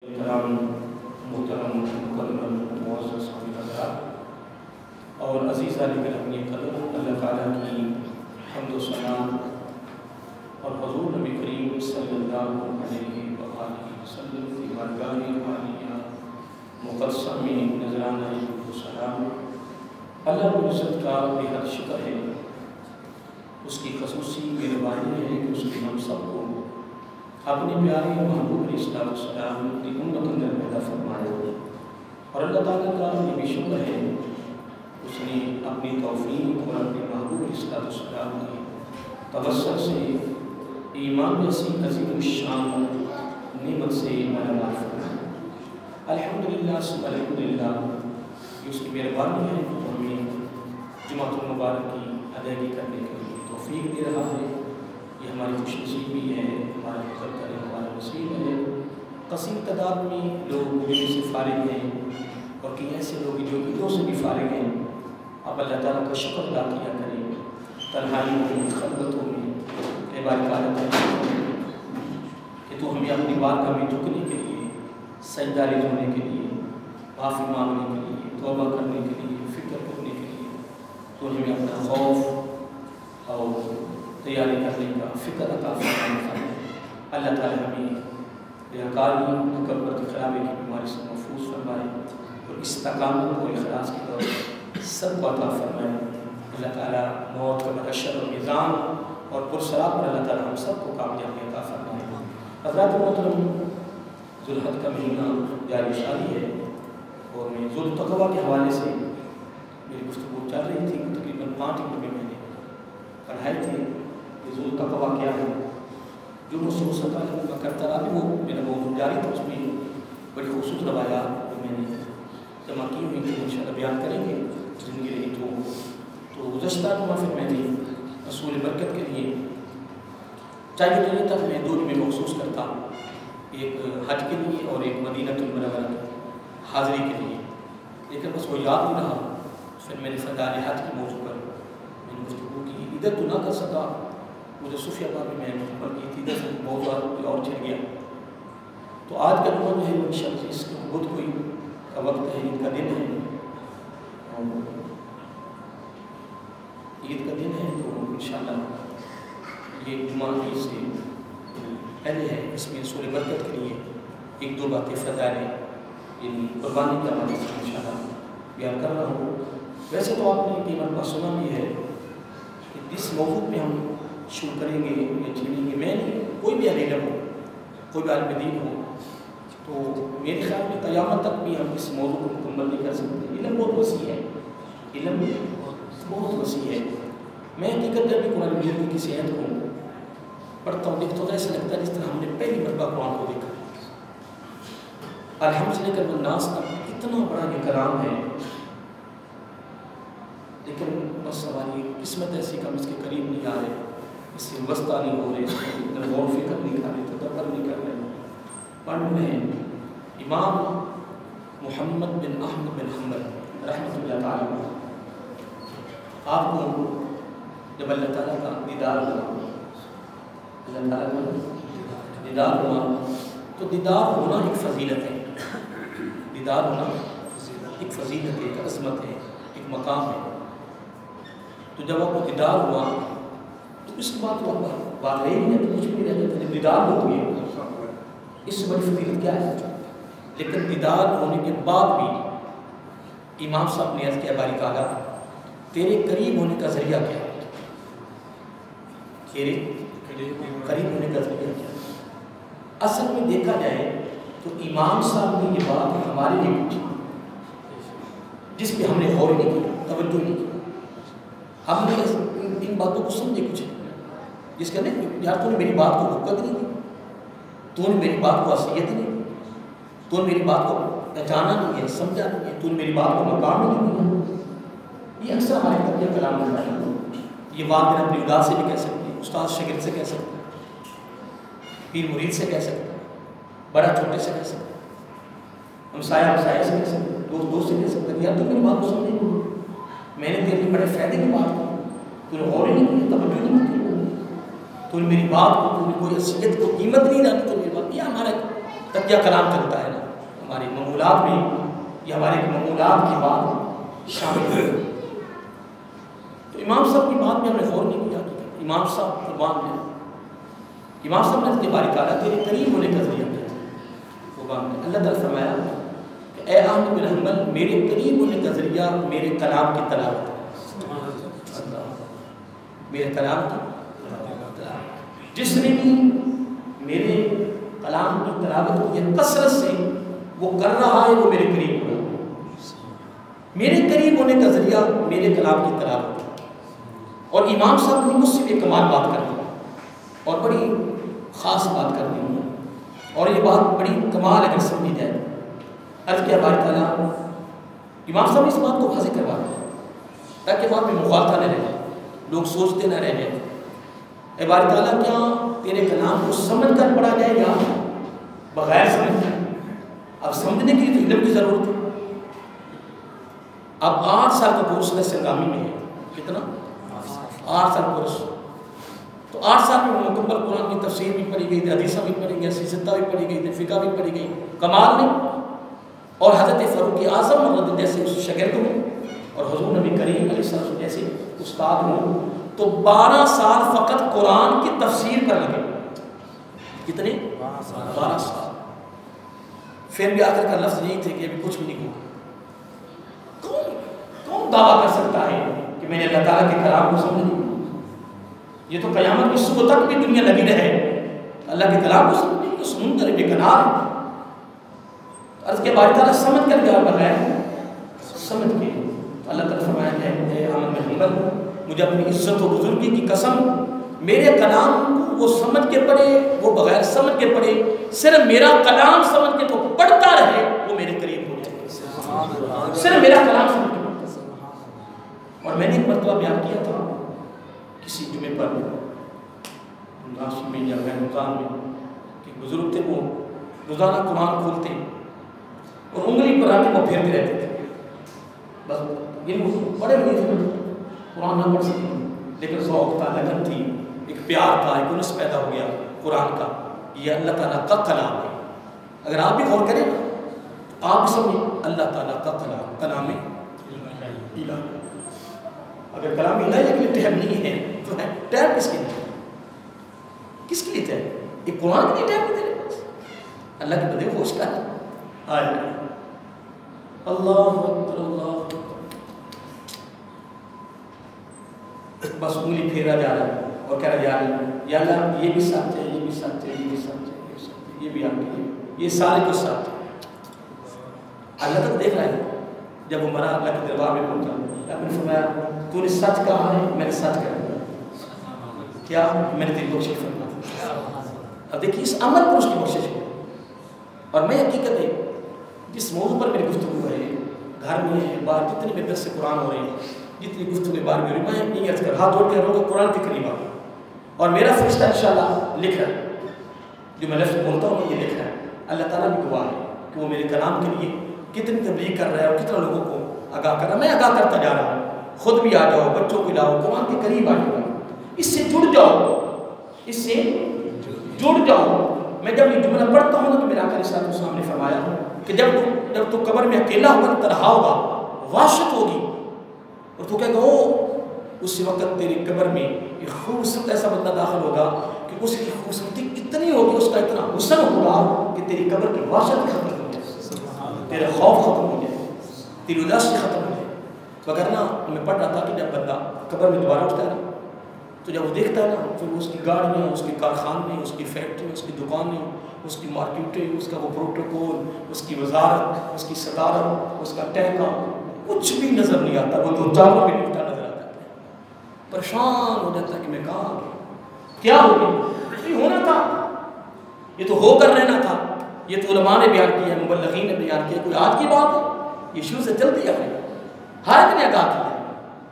محترم مکرم معزز حضرات اور عزیزان گرامی قدر، اللہ تعالیٰ کی حمد و ثنا اور حضور نبی کریم صلی اللہ علیہ وآلہ وسلم کی بارگاہ عالیہ مقدسہ میں نذرانہ و سلام۔ اللہ رب العزت کا بے حد شکر ہے، اس کی خصوصی مہربانی ہے کہ اس نے ہم سب کو اپنے پیارے محبوب علیہ السلام کی امت اندر پیدا فرمایا، اور اللہ تعالیٰ کا یہ بھی شکر ہے اس نے اپنی توفیق اور اپنے محبوب علیہ السلام کی توسط سے ایمان جیسی عظیم الشان نعمت سے مالامال فرمایا۔ الحمدللہ ثم الحمدللہ، یہ اس کی مہربانی ہے کہ ہمیں جمعۃ المبارک کی ادائیگی کرنے کے لیے توفیق دے رہا ہے۔ یہ ہماری خوش نصیبی ہے، ہمارا مقدر ہے، ہمارا نصیب ہے۔ قصیر تعداد میں لوگ علم سے فارغ ہیں اور کئی ایسے لوگ جو عیدوں سے بھی فارغ ہیں۔ اب اللہ تعالیٰ کا شکر ادا کیا کریں، تنہائی میں، خلوتوں میں، عبادت کہ تو ہمیں اپنی بارگاہ میں جھکنے کے لیے، سجدہ ریز ہونے کے لیے، معافی مانگنے کے لیے، توبہ کرنے کے لیے، فکر کرنے کے لیے تو ہمیں اپنا خوف اور تیاری کرنے کا فکر عطا فرمائے۔ اللہ تعالیٰ ہمیں ریاکاری، تکبر کی خرابی کی بیماری سے محفوظ فرمائے اور استقامت اور اخلاص کی طور سب کو عطا فرمائے۔ اللہ تعالیٰ موت کا محشر اور میزان اور پرسرات پر اللہ تعالیٰ ہم سب کو کامیابی عطا فرمائے۔ حضرات محترم، ذوالحج کا مہینہ جاری شادی ہے اور میں ذوالتقویٰ کے حوالے سے میری گفتگو چل رہی تھی۔ تقریباً 5 منٹ میں نے پڑھائی تھی کہ ذوالتقویٰ کیا ہے، جو مجھ سے اس تعلق میں کرتا رہا بھی وہ میرا موضوع جاری تھا۔ اس میں بڑی خوبصورت روایات جو میں نے جمع کی ہوئی تھی انشاءاللہ بیان کریں گے زندگی رہی تو گزشتہ جمعہ پھر میں نے رسول برکت کے لیے چاہیے دنیا تک میں 2 جمعے مخصوص کرتا، ایک حج کے لیے اور ایک مدینہ المنورہ کی حاضری کے لیے، لیکن بس وہ یاد نہیں رہا۔ پھر میں نے فضائل حج کے موضوع پر میں نے گفتگو کی، ادھر تو نہ کر سکا، مجھے صوفیہ باب میں مکمل کی تھی، ادھر سے موضوع اور چل گیا۔ تو آج کا جمعہ جو ہے وہ انشاءاللہ اس کے بدھ کوئی کا وقت ہے، عید کا دن ہے، عید کا دن ہے تو انشاءاللہ یہ جمعہ عید سے پہلے ہے۔ اس میں رسول برکت کے لیے 1-2 باتیں فضائل یعنی قربانی کا حوالے سے انشاءاللہ بیان کر رہا ہوں۔ ویسے تو آپ نے کئی مرتبہ سنا بھی ہے کہ جس موضوع پہ ہم شروع کریں گے یا چھیڑیں گے، میں نہیں، کوئی بھی عالم ہو، کوئی بھی عالم دین ہو، تو میرے خیال میں قیامت تک بھی ہم اس موضوع کو مکمل نہیں کر سکتے۔ علم بہت وسیع ہے، علم بہت وسیع ہے۔ میں حقیقت جب بھی قرآن مجید کی کسی آیت کو پڑھتا ہوں دیکھتا ہوں ایسا لگتا ہے جس طرح ہم نے پہلی مرتبہ قرآن کو دیکھا۔ الحمد سے لے کر الناس تک اتنا بڑا یہ کلام ہے، لیکن بس ہماری قسمت ایسی کہ ہم اس کے قریب نہیں آ رہے، اس سے وسطہ نہیں ہو رہے، اس میں غور فکر نہیں کر رہے، تدبر نہیں کر رہے۔ پڑھ رہے ہیں امام محمد بن احمد بن حنبل رحمۃ اللہ تعالیٰ، آپ کو جب اللہ تعالیٰ کا دیدار ہوا، اللہ تعالیٰ کا دیدار ہوا تو دیدار ہونا ایک فضیلت ہے، دیدار ہونا ایک فضیلت ہے، ایک عظمت ہے، ایک مقام ہے۔ تو جب آپ کو دیدار ہوا تو اس کے بعد تو بات رہی نہیں ہے، تو کچھ بھی رہ جاتا ہے، دیدار ہو گیا، اس سے بڑی فضیلت کیا ہے؟ لیکن دیدار ہونے کے بعد بھی امام صاحب نے عرض کیا، باری تعالیٰ تیرے قریب ہونے کا ذریعہ کیا ہے؟ تیرے قریب ہونے کا ذریعہ کیا ہے؟ اصل میں دیکھا جائے تو امام صاحب نے یہ بات ہمارے لیے پوچھی، جس پہ ہم نے غور نہیں کیا، توجہ نہیں کی، ہم نے ان باتوں کو سمجھے کچھ جس کا نہیں، یار تو نے میری بات کو حقیقت نہیں دی، تو نے میری بات کو اصلیت نہیں دی، تو نے میری بات کو پہچانا نہیں ہے، سمجھا نہیں ہے، تو نے میری بات کو مقام نہیں دیا۔ یہ اکثر ہمارے طبیعت کلام ہوتا ہے، یہ والدین اپنی اولاد سے بھی کہہ سکتے ہیں، استاد شاگرد سے کہہ سکتے ہیں، پیر مرید سے کہہ سکتے ہیں، بڑا چھوٹے سے کہہ سکتے ہیں، ہمسایہ ہمسایہ سے کہہ سکتے ہیں، دوست دوست سے کہہ سکتے ہیں، یار تو میری بات کو سمجھے، میں نے تیرے لیے بڑے فائدے کی بات کی، تو نے غور نہیں کی، توجہ نہیں کی، تو نے میری بات کو، تو نے کوئی حیثیت کو قیمت نہیں ڈالی، تو میری بات یہ ہمارا تقیہ کلام چلتا ہے نا ہماری معمولات میں، یہ ہمارے معمولات کی بات شامل ہے۔ تو امام صاحب کی بات میں ہم نے غور نہیں کیا کہ امام صاحب قربان میں امام صاحب نے باری تعالیٰ تیرے قریب ہونے کا ذریعہ کیا قربان میں اللہ تعالیٰ فرمایا کہ اے احمد بن حنبل میرے قریب ہونے کا ذریعہ میرے کلام کی تلاوت ہے، میرے کلام کی تلاوت، جس نے بھی میرے کلام کی تلاوت کی کثرت سے وہ کر رہا ہے وہ میرے قریب ہو رہا ہے، میرے قریب ہونے کا ذریعہ میرے کلام کی تلاوت ہے۔ اور امام صاحب نے مجھ سے بھی کمال بات کر دی اور بڑی خاص بات کر دی اور یہ بات بڑی کمال اگر سمجھی جائے، عرض کیا باری تعالیٰ امام صاحب نے اس بات کو واضح کروا دیا تاکہ بات میں مغالطہ نہ رہے، لوگ سوچتے نہ رہے اے باری تعالیٰ کیا تیرے کلام کو سمجھ کر پڑھا جائے یا بغیر سمجھ کر؟ اب سمجھنے کے لیے تو علم کی ضرورت ہے۔ اب 8 سال کا کورس سرگامی میں ہے، کتنا 8 سال کورس، تو 8 سال میں مکمل قرآن کی تفسیر بھی پڑھی گئی تھی، حدیثہ بھی پڑھی گئی، سیرت بھی پڑھی گئی تھی، فقہ بھی پڑھی گئی، کمال نہیں۔ اور حضرت فاروق اعظم حضرت جیسے اس شاگرد ہوں اور حضور نبی کریم علیہ السلام جیسے استاد ہوں تو 12 سال فقط قرآن کی تفسیر پر لگے، کتنے 12 سال، پھر بھی آخر کا لفظ یہی تھے کہ ابھی کچھ بھی نہیں ہوا۔ کون دعویٰ کر سکتا ہے کہ میں نے اللہ تعالیٰ کے کلام کو سمجھ لیا؟ یہ تو قیامت کی صبح تک بھی دنیا لگی رہے اللہ کے کلام کو سمجھنے کی، سمندر بے کنار ہے۔ عرض کے باری تعالیٰ سمجھ کر کیا بغیر سمجھ کے اللہ تعالیٰ فرمایا ہے اے احمد بن حنبل مجھے اپنی عزت و بزرگی کی قسم میرے کلام کو وہ سمجھ کے پڑھے وہ بغیر سمجھ کے پڑھے، صرف میرا کلام سمجھ کے تو پڑھتا رہے وہ میرے قریب ہو جائے، صرف میرا کلام سمجھ کے پڑھتا۔ اور میں نے ایک مرتبہ بیان کیا تھا کسی جمعے پر ناشی میں یا رمضان میں کہ بزرگ تھے، وہ روزانہ قرآن کھولتے اور انگلی پر آ کے وہ پھیرتے رہتے تھے، بس یہ بڑے نہیں تھے قرآن نہ پڑھ سکتے لیکن ذوق تھا، لگن تھی، ایک پیار تھا، ایک انس پیدا ہو گیا قرآن کا، یہ اللہ تعالیٰ کا کلام ہے۔ اگر آپ بھی غور کریں تو آپ سمجھیں اللہ تعالیٰ کا کلام، کلام الہی۔ اگر کلام الہی کے لیے ٹائم نہیں ہے تو ہے ٹائم کس کے لیے؟ کس کے لیے ٹائم؟ ایک قرآن کے لیے ٹائم نہیں دے رہے، اللہ کے بدے خوش کر آئے اللہ اکبر اللہ اکبر، بس انگلی پھیرا جا رہا ہے اور کہہ رہا جا رہا ہے یا اللہ یہ بھی سچ ہے، یہ بھی سچ ہے، یہ بھی سچ ہے، یہ سچ ہے، یہ بھی آپ کے لیے، یہ سارے کچھ سچ ہے۔ اللہ تک دیکھ رہا ہے، جب وہ مرا اللہ کے دربار میں پہنچا اللہ نے فرمایا تو نے سچ کہا ہے، میں نے سچ کہا کیا میں نے تیری بخشش فرمایا۔ اب دیکھیے اس عمل پر اس کی بخشش ہے۔ اور میں حقیقت ہے جس موضوع پر میری گفتگو ہے گھر میں ہے باہر جتنے بھی درس سے قرآن ہو رہے ہیں جتنی گفتگو بار میں میں یہ عرض کر ہاتھ جوڑ کے رہوں گا قرآن کے قریب آؤں اور میرا فرشتہ انشاءاللہ لکھ رہا ہے، جو میں لفظ بولتا ہوں یہ لکھ رہا ہے، اللہ تعالیٰ بھی گواہ ہے کہ وہ میرے کلام کے لیے کتنی تبلیغ کر رہا ہے اور کتنا لوگوں کو آگاہ کر رہا ہے۔ میں آگاہ کرتا جا رہا ہوں، خود بھی آ جاؤ، بچوں کو لاؤ، قرآن کے قریب آ جاؤ، اس سے جڑ جاؤ، اس سے جڑ جاؤ۔ میں جب یہ جملہ پڑھتا ہوں نا تو میرا آقا صلی اللہ علیہ وسلم نے فرمایا کہ جب تو قبر میں اکیلا ہوگا تنہا ہوگا، وحشت ہوگی اور تو کہے گا اس وقت تیری قبر میں ایک خوبصورت ایسا بندہ داخل ہوگا کہ اس کی خوبصورتی اتنی ہوگی، اس کا اتنا حسن ہوگا کہ تیری قبر کی وحشت ختم ہو جائے، تیرا خوف ختم ہو جائے، تیری اداسی ختم ہو جائے۔ وغیرہ میں پڑھ رہا تھا کہ جب بندہ قبر میں دوبارہ اٹھتا ہے تو جب وہ دیکھتا ہے نا پھر اس کی گاڑیاں، اس کے کارخانے، اس کی فیکٹری، اس کی دکانیں، اس کی مارکیٹیں، اس کا وہ پروٹوکول، اس کی وزارت، اس کی صدارت، اس کا ٹہکا، کچھ بھی نظر نہیں آتا، وہ دو چاروں میں نکتا نظر آتا ہے، پریشان ہو جاتا ہے کہ میں کہاں کیا ہو گیا، یہ ہونا تھا، یہ تو ہو کر رہنا تھا، یہ تو علماء نے بیان کیا ہے، مبلغین نے بیان کیا، کوئی آج کی بات ہے، یہ شروع سے چلتی ہے، ہر ایک نے آگاہ کیا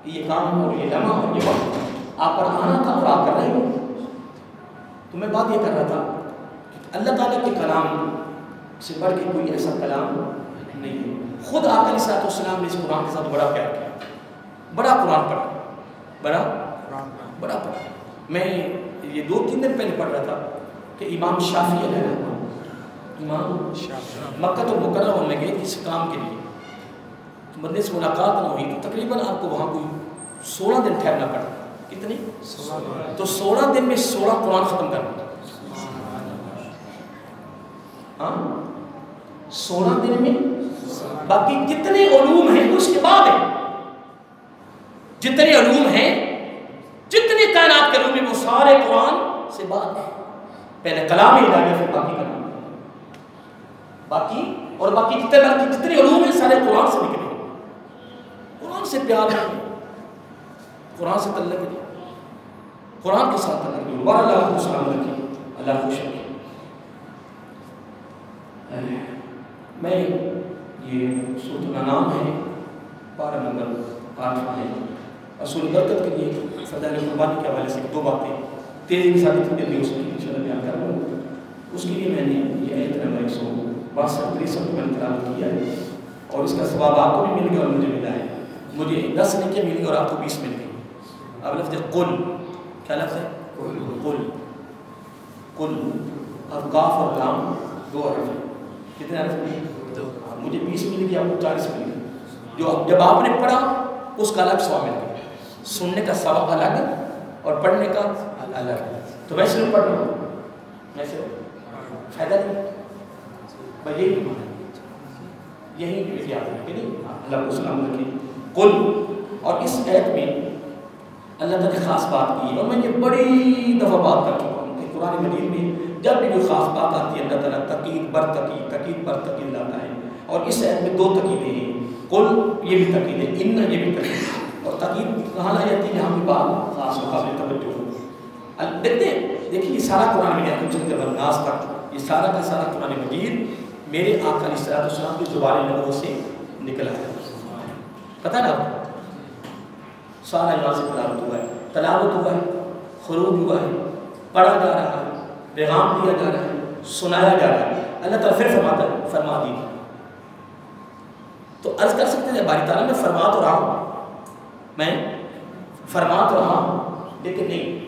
کہ یہ کام اور یہ لمحہ اور یہ وقت آپ پر آنا تھا اور آپ کر رہے ہو۔ تو میں بات یہ کر رہا تھا کہ اللہ تعالیٰ کے کلام سے بڑھ کے کوئی ایسا کلام نہیں ہے۔ خود آقا علیہ السلام نے اس قرآن کے ساتھ بڑا پیار کیا، بڑا قرآن پڑھا، بڑا پڑھا۔ میں یہ 2-3 دن پہلے پڑھ رہا تھا کہ امام شافعی علیہ السلام، مکہ تو مکرمہ میں گئے کسی کام کے لیے، تو بندے سے ملاقات نہ ہوئی، تو تقریباً آپ کو وہاں کوئی 16 دن ٹھہرنا پڑا. کتنی؟ تو 16 دن میں 16 قرآن ختم کرنا. ہاں 16 دن میں باقی جتنے علوم ہیں اس کے بعد ہیں، جتنے علوم ہیں، جتنے کائنات کے علوم ہیں وہ سارے قرآن سے بعد ہیں. پہلے کلام الہی پھر باقی کلام باقی، اور باقی جتنے علوم ہیں سارے قرآن سے نکلے. قرآن سے پیار ہے، قرآن سے تعلق ہے، قرآن کے ساتھ تعلق ہے. اور اللہ کو سلام رکھے، اللہ خوش رکھے. میں یہ سورۃ الانعام ہے، پارہ نمبر 8 ہے. اصول برکت کے لیے فضائل قربانی کے حوالے سے 2 باتیں تیزی کے ساتھ جلدی اس کی انشاءاللہ بیان کر رہا ہوں. اس کے لیے میں نے یہ آیت نمبر 162 کو میں نے تلاوت کیا ہے، اور اس کا ثواب آپ کو بھی مل گیا اور مجھے ملا ہے. مجھے 10 نیکیاں مل گئی اور آپ کو 20 مل گئی. اب لفظ قل، کیا لفظ ہے؟ قل. قل اب کاف اور لام 2 حرف ہیں. کتنے حرف ہیں؟ 2. مجھے 20 مل گیا، آپ کو 40 مل گئی. جو جب آپ نے پڑھا اس کا الگ ثواب مل گیا. سننے کا ثواب الگ اور پڑھنے کا الگ. تو میں صرف پڑھ رہا ہوں، میں صرف فائدہ نہیں بھائی، یہی بھی یاد رکھے نہیں. اللہ کو سلام رکھے. قل، اور اس آیت میں اللہ تعالیٰ نے خاص بات کی، اور میں یہ بڑی دفعہ بات کر چکا ہوں کہ قرآن مجید میں جب بھی کوئی خاص بات آتی ہے اللہ تعالیٰ تقید بر تقید، تقید بر تقید لاتا ہے. اور اس آیت میں 2 تقیدیں ہیں. قل یہ بھی تقید ہے، ان یہ بھی تقید ہے. اور تقید کہاں لائی جاتی ہے؟ یہاں بھی بات خاص مقابل توجہ ہو. دیکھیے یہ سارا قرآن مجید سے ناس تک، یہ سارا کا سارا قرآن مجید میرے آقا علیہ الصلوۃ والسلام کی زبان نبوت سے نکلا ہے. پتہ نا سارا یہاں سے تلاوت ہوا ہے، تلاوت ہوا ہے، خروج ہوا ہے، پڑھا جا رہا ہے، پیغام دیا جا رہا ہے، سنایا جا رہا ہے. اللہ تعالیٰ پھر فرماتا ہے فرما دیجیے. تو عرض کر سکتے ہیں باری تعالیٰ میں فرما تو رہا ہوں، میں فرما تو رہا ہوں، لیکن نہیں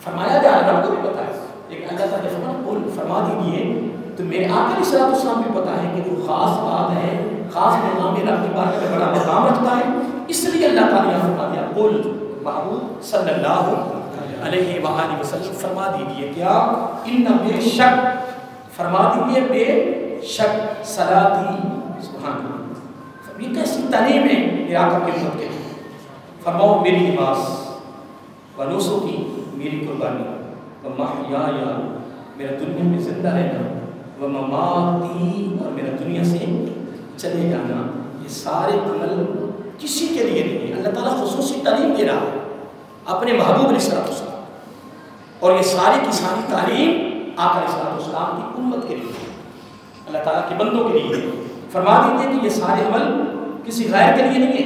فرمایا جا رہا ہے، آپ کو بھی پتا ہے. لیکن اللہ تعالیٰ نے فرما دیجیے. تو میرے آقا علیہ الصلوۃ والسلام بھی پتا ہے کہ وہ خاص بات ہے، خاص پیغام رب کے بارے میں بڑا مقام رکھتا ہے. اس لیے اللہ تعالیٰ نے فرما دیا قل، محمود صلی اللہ علیہ وآلہ وسلم فرما دیجیے کیا؟ ان بے شک، فرما دیجیے بے شک، صلاتی، سبحان اللہ، یہ کیسی تعلیم ہے میرے آقا کی امت کے لیے. فرماؤ میری نماز و نسکی، میری قربانی، و محیای، میرا دنیا میں زندہ رہنا، و مماتی، اور میرا دنیا سے چلے جانا، یہ سارے عمل کسی کے لیے نہیں. اللہ تعالیٰ خصوصی تعلیم دے رہا ہے اپنے محبوب علیہ السلام، اور یہ ساری کی ساری تعلیم آقا علیہ السلام کی امت کے لیے، اللہ تعالیٰ کے بندوں کے لیے. فرما دیجیے کہ یہ سارے عمل کسی غیر کے لیے نہیں ہے،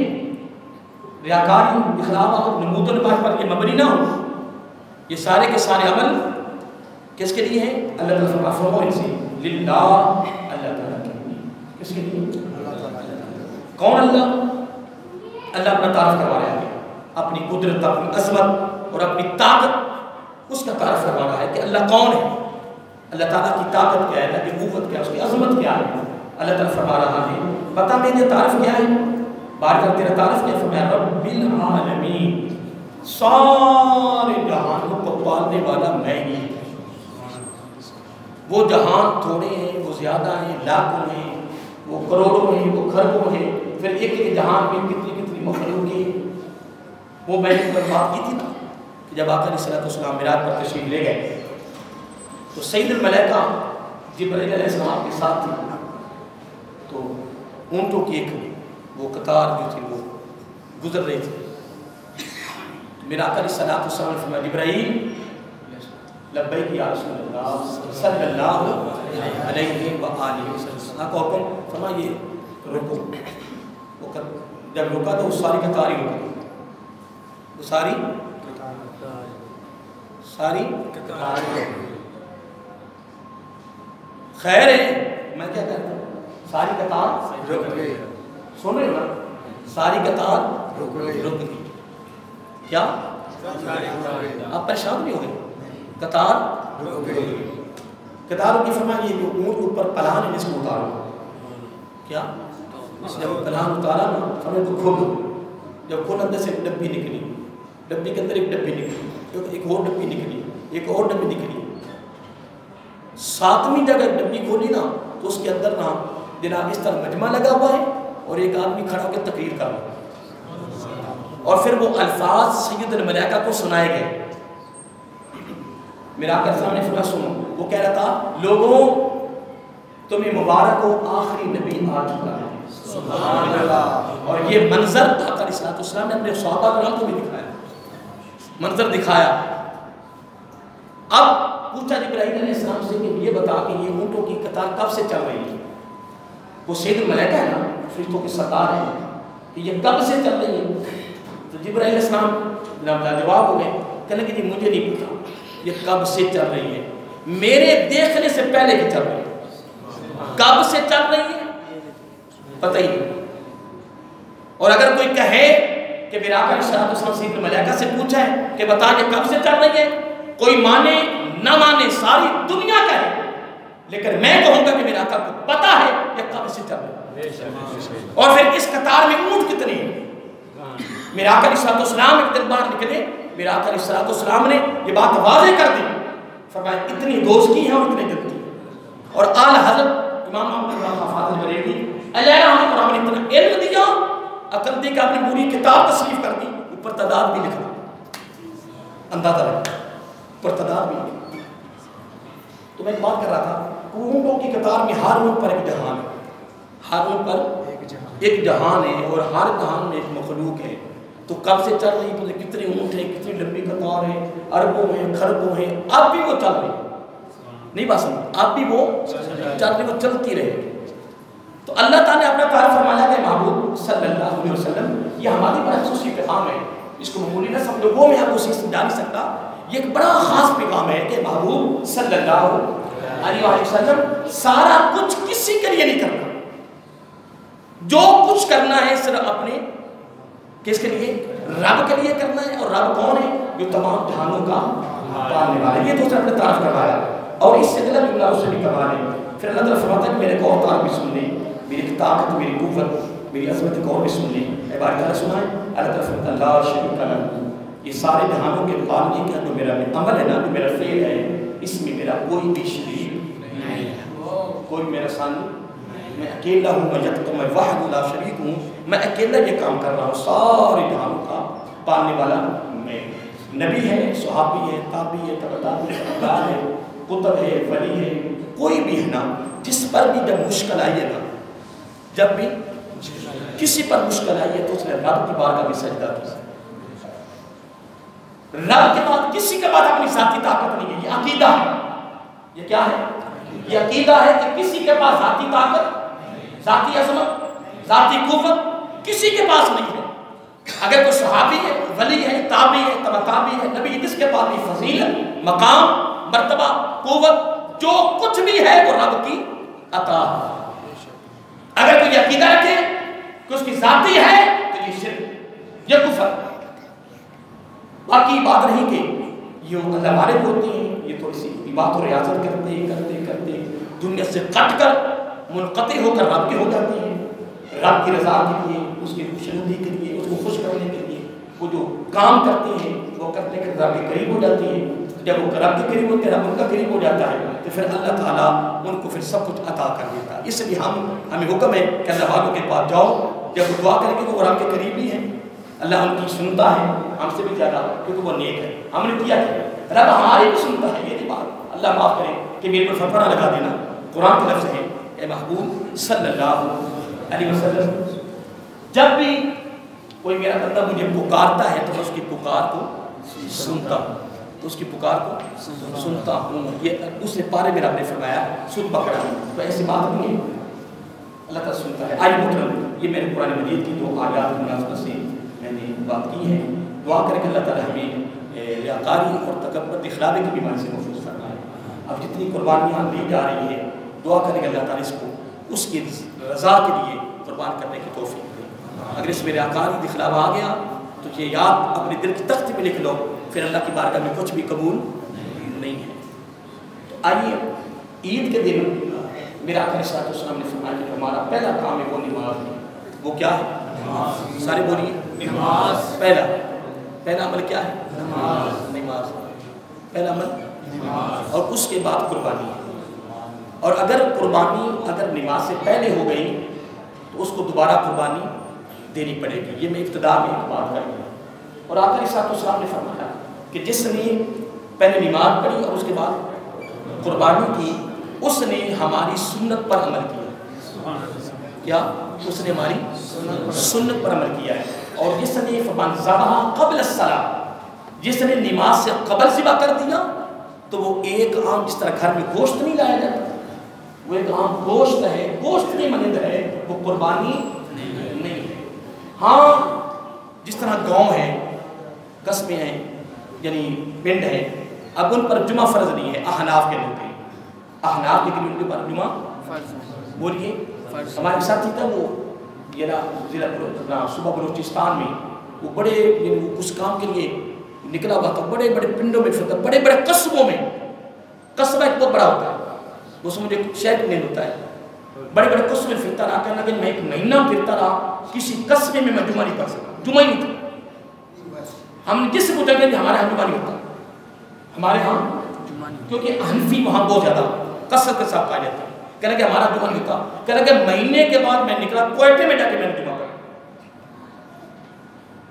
ریاکاری، اخلاق اور نمود و نماز پر یہ مبنی نہ ہو. یہ سارے کے سارے عمل کس کے لیے ہیں؟ اللہ تعالیٰ فرما ان سے للہ، اللہ تعالیٰ کے لیے. کس کے لیے؟ کون اللہ؟ اللہ اپنا تعارف کروا رہا ہے، اپنی قدرت، اپنی عظمت اور اپنی طاقت، اس کا تعارف کروا رہا ہے کہ اللہ کون ہے، اللہ تعالیٰ کی طاقت کیا ہے، اللہ کی قوت کیا ہے، اس کی عظمت کیا ہے. اللہ تعالیٰ فرما رہا ہے پتہ میرے تعارف کیا ہے؟ بار کر تیرا تعارف کیا؟ فرمایا رب العالمین، سارے جہانوں کو پالنے والا میں ہی. وہ جہان تھوڑے ہیں، وہ زیادہ ہیں، لاکھوں ہیں، وہ کروڑوں ہیں، وہ خربوں ہیں، پھر ایک ایک جہان میں کتنی کتنی مخلوق ہیں. وہ میں نے بات کی تھی نا کہ جب آقا علیہ الصلوۃ والسلام معراج پر تشریف لے گئے تو سید الملائکہ جبرائیل علیہ السلام کے ساتھ تھی. تو اونٹوں کی ایک وہ قطار جو تھی وہ گزر رہی تھی. میرا آقا علیہ الصلوۃ والسلام نے فرمایا جبرائیل لبیک یا رسول اللہ صلی اللہ علیہ وآلہ وسلم. آقا حکم فرمائیے رکو. وہ جب رکا تو وہ ساری قطار ہی رکی، وہ ساری خیر ہے. میں کیا کہتا ہوں؟ ساری قطار رک گئی. سن رہے ہو نا؟ ساری قطار رک گئی. کیا آپ پریشان نہیں ہو گئے؟ قطار رک گئی. کتاروں کی فرمایا یہ جو اونٹ کے اوپر پلان ہے اس کو اتارو. کیا جب پلان اتارا نا ہمیں تو کھول، جب کھول اندر سے ایک ڈبی نکلی، ڈبی کے اندر ایک ڈبی نکلی، ایک اور ڈبی نکلی، ایک اور ڈبی نکلی. 7ویں جگہ ڈبی کھولی نا تو اس کے اندر نا جناب اس طرح مجمع لگا ہوا ہے اور ایک آدمی کھڑا ہو کے تقریر کر رہا ہے اور پھر وہ الفاظ سید الملائکہ کو سنائے گئے. میرا آقا سامنے فرمایا سنو، وہ کہہ رہا تھا لوگوں تمہیں مبارک ہو آخری نبی آ چکا ہے. سبحان اللہ. اور یہ منظر آقا علیہ السلام نے اپنے صحابہ کرام کو بھی دکھایا، منظر دکھایا. اب پوچھا جبرائیل علیہ السلام سے کہ یہ بتا کہ یہ اونٹوں کی قطار کب سے چل رہی ہے؟ وہ سید الملائکہ ہے نا، فرشتوں کے سردار ہیں، کہ یہ کب سے چل رہی ہے؟ تو جبرائیل علیہ السلام لاجواب ہو گئے، کہنے کہ جی مجھے نہیں پتا یہ کب سے چل رہی ہے، میرے دیکھنے سے پہلے کی چل رہی ہے. کب سے چل رہی ہے پتہ ہی نہیں. اور اگر کوئی کہے کہ میرا آقا علیہ السلام سید الملائکہ سے پوچھا ہے کہ بتا یہ کب سے چل رہی ہے، کوئی مانے نہ مانے ساری دنیا کہے، لیکن میں کہوں گا کہ میرا آقا کو پتا ہے یہ کب سے چل رہی ہے. اور پھر اس قطار میں اونٹ کتنے ہیں؟ میرا آقا علیہ السلام ایک دن باہر نکلے، میرا آقا علیہ السلام نے یہ بات واضح کر دی، فرمایا اتنی دوستی ہیں اور اتنے دل کی. اور اعلی حضرت امام محمد فاضل بریلوی علیہ رحمۃ اللہ نے اتنا علم دیا، عقل دی کہ اپنی پوری کتاب تصنیف کر دی، اوپر تعداد بھی لکھا، اندازہ رکھا اوپر تعداد بھی لکھا. تو میں ایک بات کر رہا تھا، اونٹوں کی قطار میں ہر اونٹ پر ایک جہان ہے، ہر اونٹ پر ایک جہان ہے اور ہر جہان میں ایک مخلوق ہے. تو کب سے چل رہی ہے، کتنے اونٹ ہیں، کتنی لمبی قطار ہے، اربوں ہیں خربوں ہیں، اب بھی وہ چل رہی ہے. نہیں بات سمجھ، اب بھی وہ چل رہی، وہ چلتی رہے. تو اللہ تعالیٰ نے اپنا تعارف فرمایا کہ محبوب صلی اللہ علیہ وسلم یہ ہماری بڑا خصوصی پیغام ہے، اس کو معمولی نہ سمجھو، وہ میں آپ کو سمجھا نہیں سکتا. یہ ایک بڑا خاص پیغام ہے کہ محبوب صلی اللہ علیہ وسلم سارا کچھ کسی کے لیے نہیں کرنا، جو کچھ کرنا ہے صرف اپنے کس کے لیے؟ رب کے لیے کرنا ہے. اور رب کون ہے؟ جو تمام جہانوں کا پالنے والا ہے. یہ تو اس نے اپنے تعارف کروایا اور اس سے غلط اللہ اس سے بھی کروا لیں. پھر اللہ تعالیٰ فرماتا ہے کہ میرے کو اور تعارف بھی سن لیں، میری طاقت، میری قوت، میری عظمت کو اور بھی سن لیں. عبارت تعالیٰ سنائیں. اللہ تعالیٰ فرماتا ہے لا شریک لہ، یہ سارے جہانوں کے پالنے کا جو میرا عمل ہے نا، جو میرا فعل ہے، اس میں میرا کوئی بھی شریک نہیں ہے، کوئی میرا ثانی. میں اکیلا ہوں، میں وحد لا شریک ہوں، میں اکیلا یہ کام کر رہا ہوں. سارے جہانوں کا پالنے والا میں. نبی ہے، صحابی ہے، تابعی ہے، تبع تابعی ہے، قطب ہے، ولی ہے، کوئی بھی ہے نا، جس پر بھی جب مشکل آئی ہے نا، جب بھی کسی پر مشکل آئی ہے تو اس نے رب کی بارگاہ میں سجدہ کیا. رب کے بعد کسی کے بعد اپنی ذاتی طاقت نہیں ہے. یہ عقیدہ ہے. یہ کیا ہے؟ یہ عقیدہ ہے کہ کسی کے پاس ذاتی طاقت، ذاتی عظمت، ذاتی قوت کسی کے پاس نہیں ہے. اگر کوئی صحابی ہے، ولی ہے، تابعی ہے، تبع تابعی ہے، نبی جس کے پاس بھی فضیلت، مقام، مرتبہ، قوت، جو کچھ بھی ہے وہ رب کی عطا ہے. اگر کوئی عقیدہ رکھے کہ اس کی ذاتی ہے تو یہ شرک، یہ کفر. باقی بات نہیں کہ یہ اللہ والے ہوتے ہیں، یہ تھوڑی سی بات و ریاضت کرتے دنیا سے کٹ کر منقطع ہو کر رب کے ہو جاتے ہیں. رب کی رضا کے لیے، اس کی خوشنودی کے لیے، اس کو خوش کرنے کے لیے وہ جو کام کرتے ہیں وہ کرنے کے رب کے قریب ہو جاتے ہیں. جب وہ رب کے قریب ہوتے ہیں، رب ان کا قریب ہو جاتا ہے تو پھر اللہ تعالیٰ ان کو پھر سب کچھ عطا کر دیتا ہے. اس لیے ہمیں حکم ہے کہ اللہ والوں کے پاس جاؤ، جب وہ دعا کریں گے وہ رب کے قریب بھی ہیں، اللہ ان کی سنتا ہے ہم سے بھی زیادہ کیونکہ وہ نیک ہے. ہم نے کیا ہے، رب ہماری بھی سنتا ہے. یہ نہیں بات، اللہ معاف کرے کہ میرے پر فرفڑا لگا دینا. قرآن کے لفظ ہے اے محبوب صلی اللہ علیہ وسلم، جب بھی کوئی میرا بندہ مجھے پکارتا ہے تو میں اس کی پکار کو سنتا ہوں، تو اس کی پکار کو سنتا ہوں. یہ اس نے پارے میں رب نے فرمایا سود پکڑا، تو ایسی بات نہیں ہے، اللہ تعالیٰ سنتا ہے. آئی محترم، یہ میرے قرآن مجید کی 2 آیات مناسبت سے میں نے بات کی ہے. دعا کر کے اللہ تعالیٰ ہمیں ریاکاری اور تکبر دکھلاوے کی بیماری سے محفوظ فرمائے. اب جتنی قربانیاں لی جا رہی ہے، دعا کریں کہ اللہ تعالیٰ اس کو اس کی رضا کے لیے قربان کرنے کی توفیق دے. اگر اس میں ریاکاری دکھلاوا آ گیا تو یہ یاد اپنے دل کی تخت میں لکھ لو، پھر اللہ کی بارگاہ میں کچھ بھی قبول نہیں ہے. تو آئیے عید کے دن میرا آقا صلی اللہ علیہ وسلم نے فرمایا کہ ہمارا پہلا کام ہے وہ نماز ہے. وہ کیا ہے؟ سارے بولیے نماز. پہلا عمل کیا ہے؟ نماز. پہلا عمل نماز. اور اس کے بعد قربانی ہے. اور اگر نماز سے پہلے ہو گئی تو اس کو دوبارہ قربانی دینی پڑے گی. یہ میں ابتدا میں ایک بات کر رہا ہوں. اور آقا صلی اللہ علیہ وسلم نے فرمایا کہ جس نے پہلے نماز پڑھی اور اس کے بعد قربانی کی اس نے ہماری سنت پر عمل کیا. کیا؟ اس نے ہماری سنت پر عمل کیا ہے. اور جس نے فمن ذبح قبل الصلاۃ، جس نے نماز سے قبل ذبح کر دیا تو وہ ایک عام، جس طرح گھر میں گوشت نہیں لایا جاتا، وہ ایک عام گوشت ہے، گوشت نہیں مانند ہے، وہ قربانی نہیں ہے. ہاں جس طرح گاؤں ہے، قصبے ہیں، یعنی پنڈ ہے، اب ان پر جمعہ فرض نہیں ہے. احناف کے لوگ ہیں، احناف کے ان کے پر جمعہ بولیے. ہمارے ساتھ ہی تھا وہ یہ ضلع صوبہ بلوچستان میں، وہ بڑے اس کام کے لیے نکلا ہوا تھا. بڑے بڑے پنڈوں میں پھرتا، بڑے بڑے قصبوں میں. قصبہ ایک بہت بڑا ہوتا ہے، وہ سمجھے شہر نہیں ہوتا ہے. بڑے بڑے قصبے میں پھرتا رہا، کہنا کہ میں ایک مہینہ پھرتا رہا، کسی قصبے میں جمعہ نہیں پڑھ سکا. جمعہ ہی نہیں تھا. ہم نے جس سے پوچھا کہ ہمارے یہاں جمعہ نہیں ہوتا، ہمارے ہاں کیونکہ حنفی وہاں بہت زیادہ کثرت کے ساتھ پایا جاتا ہے. کہنا کہ ہمارا جمعہ نہیں ہوتا. کہنا کہ مہینے کے بعد میں نکلا کوئٹے میں جا کے میں نے جمعہ پڑھا.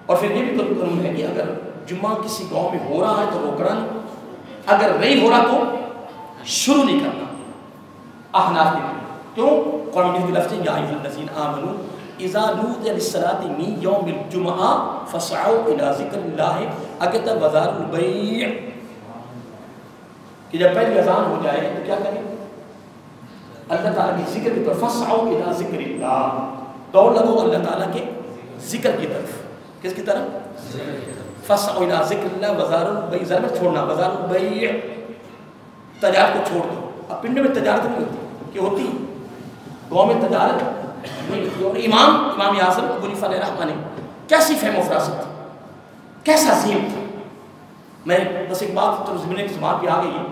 اور پھر یہ بھی قانون ہے کہ اگر جمعہ کسی گاؤں میں ہو رہا ہے تو روکنا نہیں، اگر نہیں ہو رہا تو شروع نہیں کرنا. احناف کے کیوں؟ قرآن مجید کے لفظ یا ایھا الذین آمنوا اذا نودی للصلاۃ من یوم الجمعہ فاسعوا الی ذکر اللہ اگتا وذروا البیع، کہ جب پہلی اذان ہو جائے تو کیا کریں؟ اللہ تعالیٰ کی ذکر کی طرف. فاسعوا الی ذکر اللہ، دوڑ لگو اللہ تعالیٰ کے ذکر کی طرف. کس کی طرف؟ فاسعوا الی ذکر اللہ وذروا البیع. ذرا چھوڑنا، وذروا البیع، تجارت کو چھوڑ دو. اب پنڈ میں تجارت نہیں ہوتی کہ ہوتی، گاؤں میں تجارت نہیں ہوتی. اور امام اعظم ابو حنیفہ علیہ رحمہ نے کیسی فہم و فراست تھی، کیسا ذہن تھا. میں بس ایک بات تو زمین کی زبان پہ آ گئی ہے.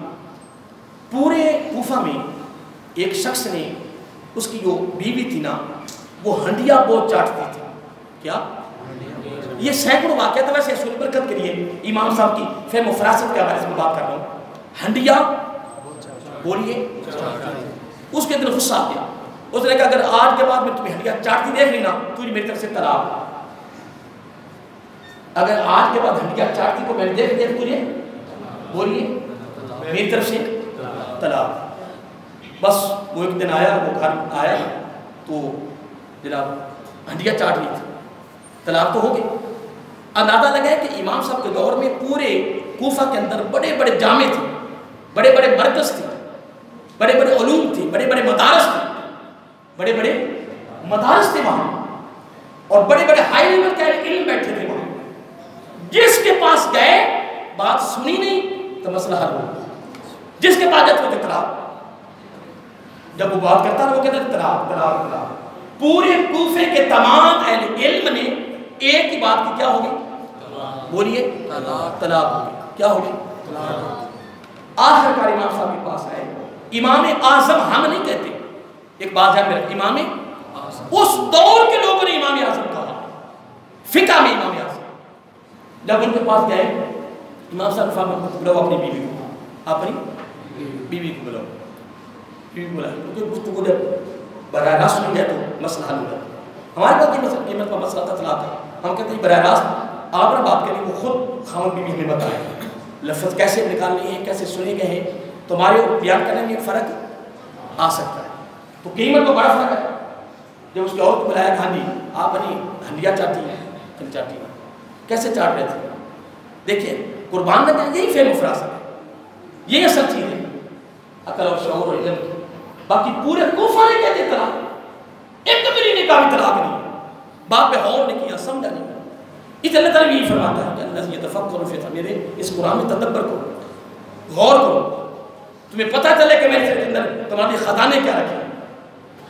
پورے کوفہ میں ایک شخص نے، اس کی جو بیوی تھی نا، وہ ہنڈیا بہت چاٹتی تھی. کیا؟ یہ سینکڑوں واقعہ تھا. ویسے سورہ برکت کے لیے امام صاحب کی فہم و فراست کے حوالے سے میں بات کر رہا ہوں. ہنڈیا بولیے. اس کے دل غصہ آ گیا. اس نے کہا اگر آج کے بعد میں تمہیں ہنڈیا چاٹتی دیکھ لینا تجھے میری طرف سے طلاق. اگر آج کے بعد ہنڈیا چاٹتی کو میں دیکھ تجھے بولیے میری طرف سے طلاق. بس وہ ایک دن آیا، وہ گھر آیا تو جناب ہنڈیا چاٹ لی تھی، طلاق تو ہو گئی. اندازہ لگا ہے کہ امام صاحب کے دور میں پورے کوفہ کے اندر بڑے بڑے جامع تھے، بڑے بڑے مرکز تھے، بڑے بڑے علوم تھے، بڑے بڑے مدارس تھے، بڑے بڑے مدارس تھے وہاں. اور بڑے بڑے ہائی لیول کے علم بیٹھے تھے وہاں. جس کے پاس گئے بات سنی نہیں تو مسئلہ حل ہو. جس کے پاس جاتے وہ طلاق، جب وہ بات کرتا وہ کہتا طلاق طلاق طلاق. پورے کوفے کے تمام اہل علم نے ایک ہی بات کی، کیا ہوگی بولیے؟ طلاق ہوگی. کیا ہوگی؟ آخر کار امام صاحب کے پاس آئے. امام اعظم ہم نہیں کہتے، ایک بات ہے میرا، امام اس دور کے لوگوں نے امام اعظم کہا، فقہ میں امام اعظم. جب ان کے پاس گئے امام صاحب فرمایا بلاؤ اپنی بیوی کو، اپنی بیوی کو بلاؤ. بیوی بلاؤ کیونکہ گفتگو جب براہ راست نہیں جائے تو مسئلہ حل ہو جاتا. ہمارے پاس یہ قیمت کا مسئلہ تھا طلاق ہے. ہم کہتے ہیں براہ راست آپ نے بات کریں، وہ خود خاوند بیوی ہمیں بتائیں لفظ کیسے نکالنے ہیں، کیسے سنے گئے ہیں. تمہارے بیان کرنے میں فرق آ سکتا ہے. تو قیمت کو بڑا فرق ہے. جب اس کی عورت کو بلایا کہ ہاں جی آپ ہنڈیا چاہتی ہیں کہ نہیں چاہتی ہیں، کیسے چاٹ رہے تھے؟ دیکھیے قربان میں جائیں، یہی فہم و فراست ہے، یہی اصل چیز ہے، عقل اور شعور اور علم. باقی پورے کوفہ نے کہتے طلاق، ایک کبھی نے کہا طلاق نہیں. باپ پہ غور نہیں کیا، سمجھا نہیں. اس اللہ تعالیٰ بھی یہی فرماتا ہے کہ اللہ یتفکر فی میرے اس قرآن میں تدبر کرو، غور کرو، تمہیں پتہ چلے کہ میں اس کے اندر تمہارے خزانے کیا رکھے،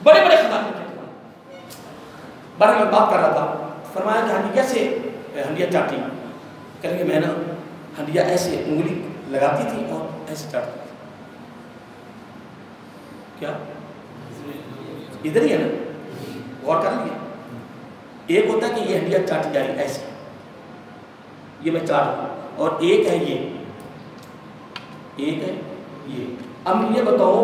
بڑے بڑے خزانے رکھے. بارہ میں بات کر رہا تھا، فرمایا کہ ہنڈی کیسے ہنڈیا چاٹی؟ کہیں گے میں نا ہنڈیا ایسے انگلی لگاتی تھی اور ایسے چاٹتی تھی. کیا ادھر ہی ہے نا، غور کر لیا. ایک ہوتا ہے کہ یہ ہڈیاں چاٹی جا رہی ایسے، یہ میں چاٹ رہا ہوں، اور ایک ہے یہ، ایک ہے یہ. اب یہ بتاؤ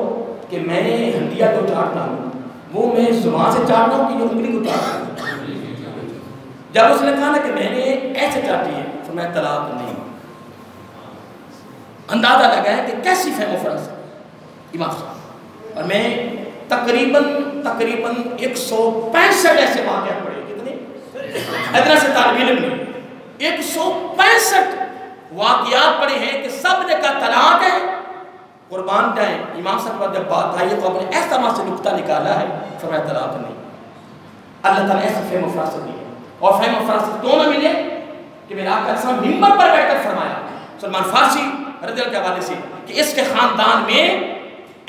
کہ میں ہڈیاں کو چاٹتا ہوں، وہ میں زبان سے چاٹتا ہوں کہ یہ انگلی کو چاٹتا ہوں؟ جب اس نے کہا نا کہ میں نے ایسے چاٹی ہے، تو میں طلاق نہیں. اندازہ لگا ہے کہ کیسی فہم و فرض امام صاحب. اور میں تقریباً 165 ایسے واقعات پڑھے. کتنے؟ ادنا سے طالب علم نے 165 واقعات پڑھے ہیں کہ سب نے کہا طلاق ہے. قربان جائیں امام صاحب پر جب بات آئی تو آپ نے ایسا وہاں سے نقطہ نکالا ہے، فرمایا طلاق نہیں. اللہ تعالیٰ ایسا فہم و فراست دی ہے، اور فہم و فراست دونوں ملے کہ میرا آقا اسلام ممبر پر بیٹھ کر فرمایا سلمان فارسی رضی اللہ کے حوالے سے کہ اس کے خاندان میں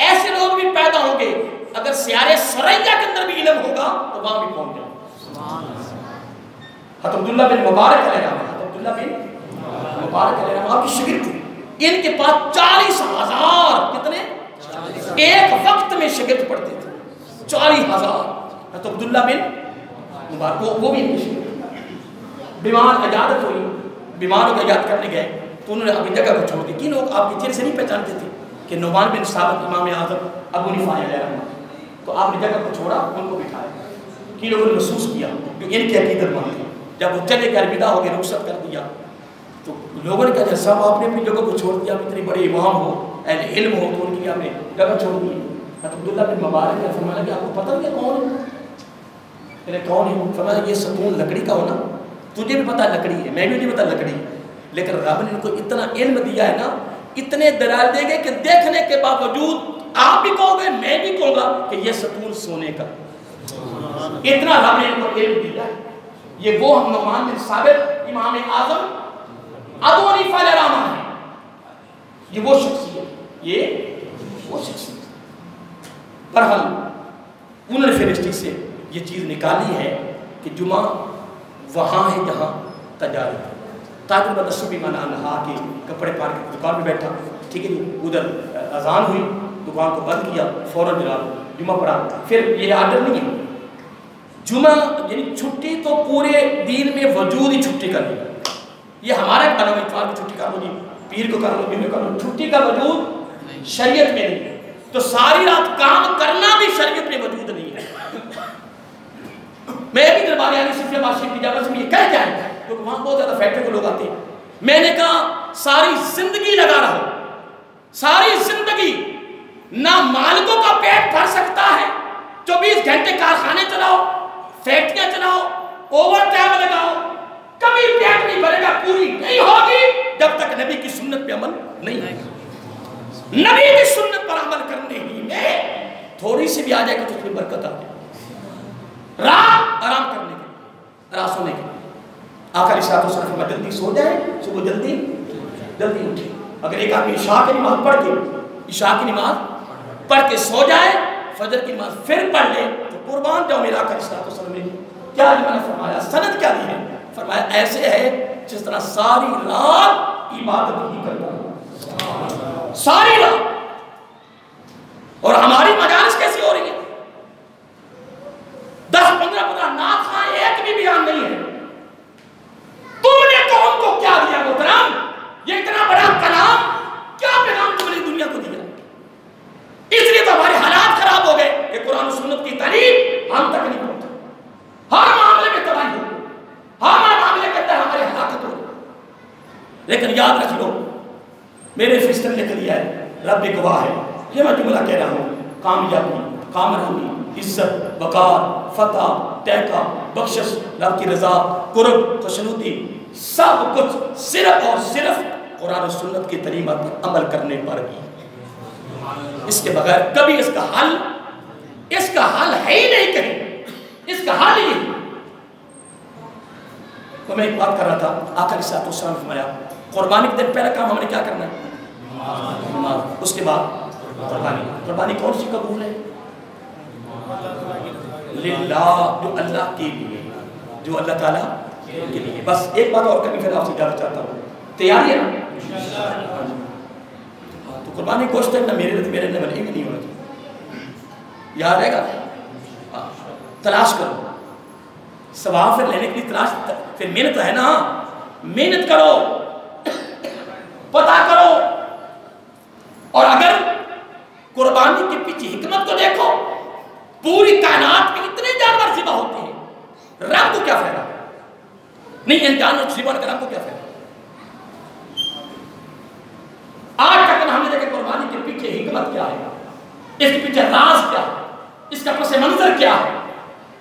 ایسے لوگ بھی پیدا ہوں گے اگر سیارے سریا کے اندر بھی علم ہوگا تو وہاں بھی پہنچ جائیں. حضرت عبداللہ بن مبارک علیہ السلام، حضرت عبداللہ بن مبارک علیہ السلام آپ کی شاگرد تھے. ان کے پاس 40,000 کتنے ایک وقت میں شاگرد پڑھتے تھے. 40,000. حضرت عبداللہ بن مبارک وہ بھی ان کی شاگرد. بیمار عیادت ہوئی، بیماروں کو عیادت کرنے گئے تو انہوں نے اپنی جگہ کو چھوڑ دی. کی لوگ آپ کے چہرے سے نہیں پہچانتے تھے کہ نعمان بن ثابت امام اعظم ابو حنیفہ علیہ الرحمہ، تو آپ نے جگہ کو چھوڑا، ان کو بٹھایا. کی لوگوں نے محسوس کیا جو ان کی عقیدت مند تھی. جب وہ چلے گئے الوداع ہو گئے، رخصت کر دیا، تو لوگوں نے کہا جب صاحب آپ نے اپنی جگہ کو چھوڑ دیا، آپ اتنے بڑے امام ہو، اہل علم ہو، تو ان کی آپ نے جگہ چھوڑ دی. عبداللہ بن مبارک نے فرمایا کہ آپ کو پتہ نہیں کون ہے؟ کون ہے؟ فرمایا یہ ستون لکڑی کا ہو نا، تجھے بھی پتہ لکڑی ہے، میں بھی نہیں پتہ لکڑی ہے، لیکن رب نے ان کو اتنا علم دیا ہے نا، اتنے دلائل دے گے کہ دیکھنے کے باوجود آپ بھی کہو گے، میں بھی کہوں گا کہ یہ ستون سونے کا. اتنا رب نے ان کو علم دیا. یہ وہ نعمان بن ثابت امام اعظم ابو حنیفہ علیہ الرحمہ ہے. یہ وہ شخصیت، یہ وہ شخصیت. بہرحال انہوں نے فرشتے سے یہ چیز نکالی ہے کہ جمعہ وہاں ہے جہاں تجارت. تاجر بدسو بھی مانا نہا کے کپڑے پہن کے دکان میں بیٹھا، ٹھیک ہے جی، ادھر اذان ہوئی، دکان کو بند کیا، فوراً جناب جمعہ پڑھا. پھر یہ آرڈر نہیں ہے جمعہ یعنی چھٹی تو پورے دین میں وجود ہی چھٹی کر دی. یہ ہمارا ایک بناؤ اتوار کی چھٹی کر لو جی، پیر کو کر لو، جمعے کر لو، چھٹی کا وجود شریعت میں نہیں ہے. تو ساری رات کام کرنا بھی شریعت میں وجود نہیں ہے. میں بھی دربار عالی صفیہ بادشاہ کی اجازت میں یہ کہہ جائیں کیونکہ وہاں بہت زیادہ فیکٹری کو لوگ آتے ہیں. میں نے کہا ساری زندگی لگا رہو، ساری زندگی نہ مالکوں کا پیٹ بھر سکتا ہے، 24 گھنٹے کارخانے چلاؤ، فیکٹریاں چلاؤ، اوور ٹائم لگاؤ، کبھی پیٹ نہیں بھرے گا، پوری نہیں ہوگی جب تک نبی کی سنت پہ عمل نہیں آئے گا. نبی کی سنت پر عمل کرنے ہی میں تھوڑی سی بھی آ جائے گا تو اس میں برکت آ جائے. رات آرام کرنے کے، رات سونے کے. آقا علیہ الصلوۃ والسلام میں جلدی سو جائے، صبح جلدی اٹھے. اگر ایک آدمی عشاء کی نماز پڑھ کے سو جائے، فجر کی نماز پھر پڑھ لے تو قربان جاؤ میرا آقا علیہ الصلوۃ والسلام نے کیا میں نے فرمایا، سند کیا دی ہے؟ فرمایا ایسے ہے جس طرح ساری رات عبادت ہی کرتا ہے، ساری رات. اور ہماری مجالس کیسی ہو رہی ہے؟ 10-15 نعت خواہ ایک بھی بیان نہیں ہے. تم نے قوم کو کیا دیا محترم؟ یہ اتنا بڑا کلام کیا پیغام تم نے دنیا کو دیا؟ اس لیے تو ہمارے حالات خراب ہو گئے کہ قرآن و سنت کی تعلیم ہم تک نہیں پہنچا. ہر معاملے میں تباہی ہو، ہر معاملے کے اندر ہمارے ہلاکت ہو. لیکن یاد رکھ لو، میرے فرشتے نے لکھ دیا ہے، رب گواہ ہے، یہ میں جملہ کہہ رہا ہوں، کامیابی، کامرانی، عزت، وقار، فتح، تحقہ، بخشش، رب کی رضا، قرب، خوشنودی، سب کچھ صرف اور صرف قرآن و سنت کی تعلیمات پر عمل کرنے پر ہی. اس کے بغیر کبھی اس کا حل ہے ہی نہیں. کہیں اس کا حل ہی. تو میں ایک بات کر رہا تھا، آقا علیہ الصلوۃ والسلام فرمایا قربانی کے دن پہلا کام ہم نے کیا کرنا ہے؟ نماز. اس کے بعد قربانی کون سی قبول ہے؟ للہ، جو اللہ کے لیے، جو اللہ تعالیٰ کے لیے. بس ایک بات اور کرنی، پھر آپ سے اجازت چاہتا ہوں. تیاری ہے نا؟ تو قربانی گوشت نہ میرے لیے نہیں ہونا چاہیے. یاد رہے گا؟ تلاش کرو ثواب پھر لینے کے لیے تلاش، پھر محنت ہے نا، محنت کرو، پتا کرو. اور اگر قربانی کے پیچھے حکمت کو دیکھو، پوری کائنات میں اتنے جانور ذبح ہوتے ہیں، رب کو کیا فائدہ؟ نہیں ان جانور ذبح کر رب کو کیا فائدہ؟ آج تک ہم نے دیکھا قربانی کے پیچھے حکمت کیا ہے، اس کے پیچھے راز کیا ہے، اس کا پس منظر کیا ہے،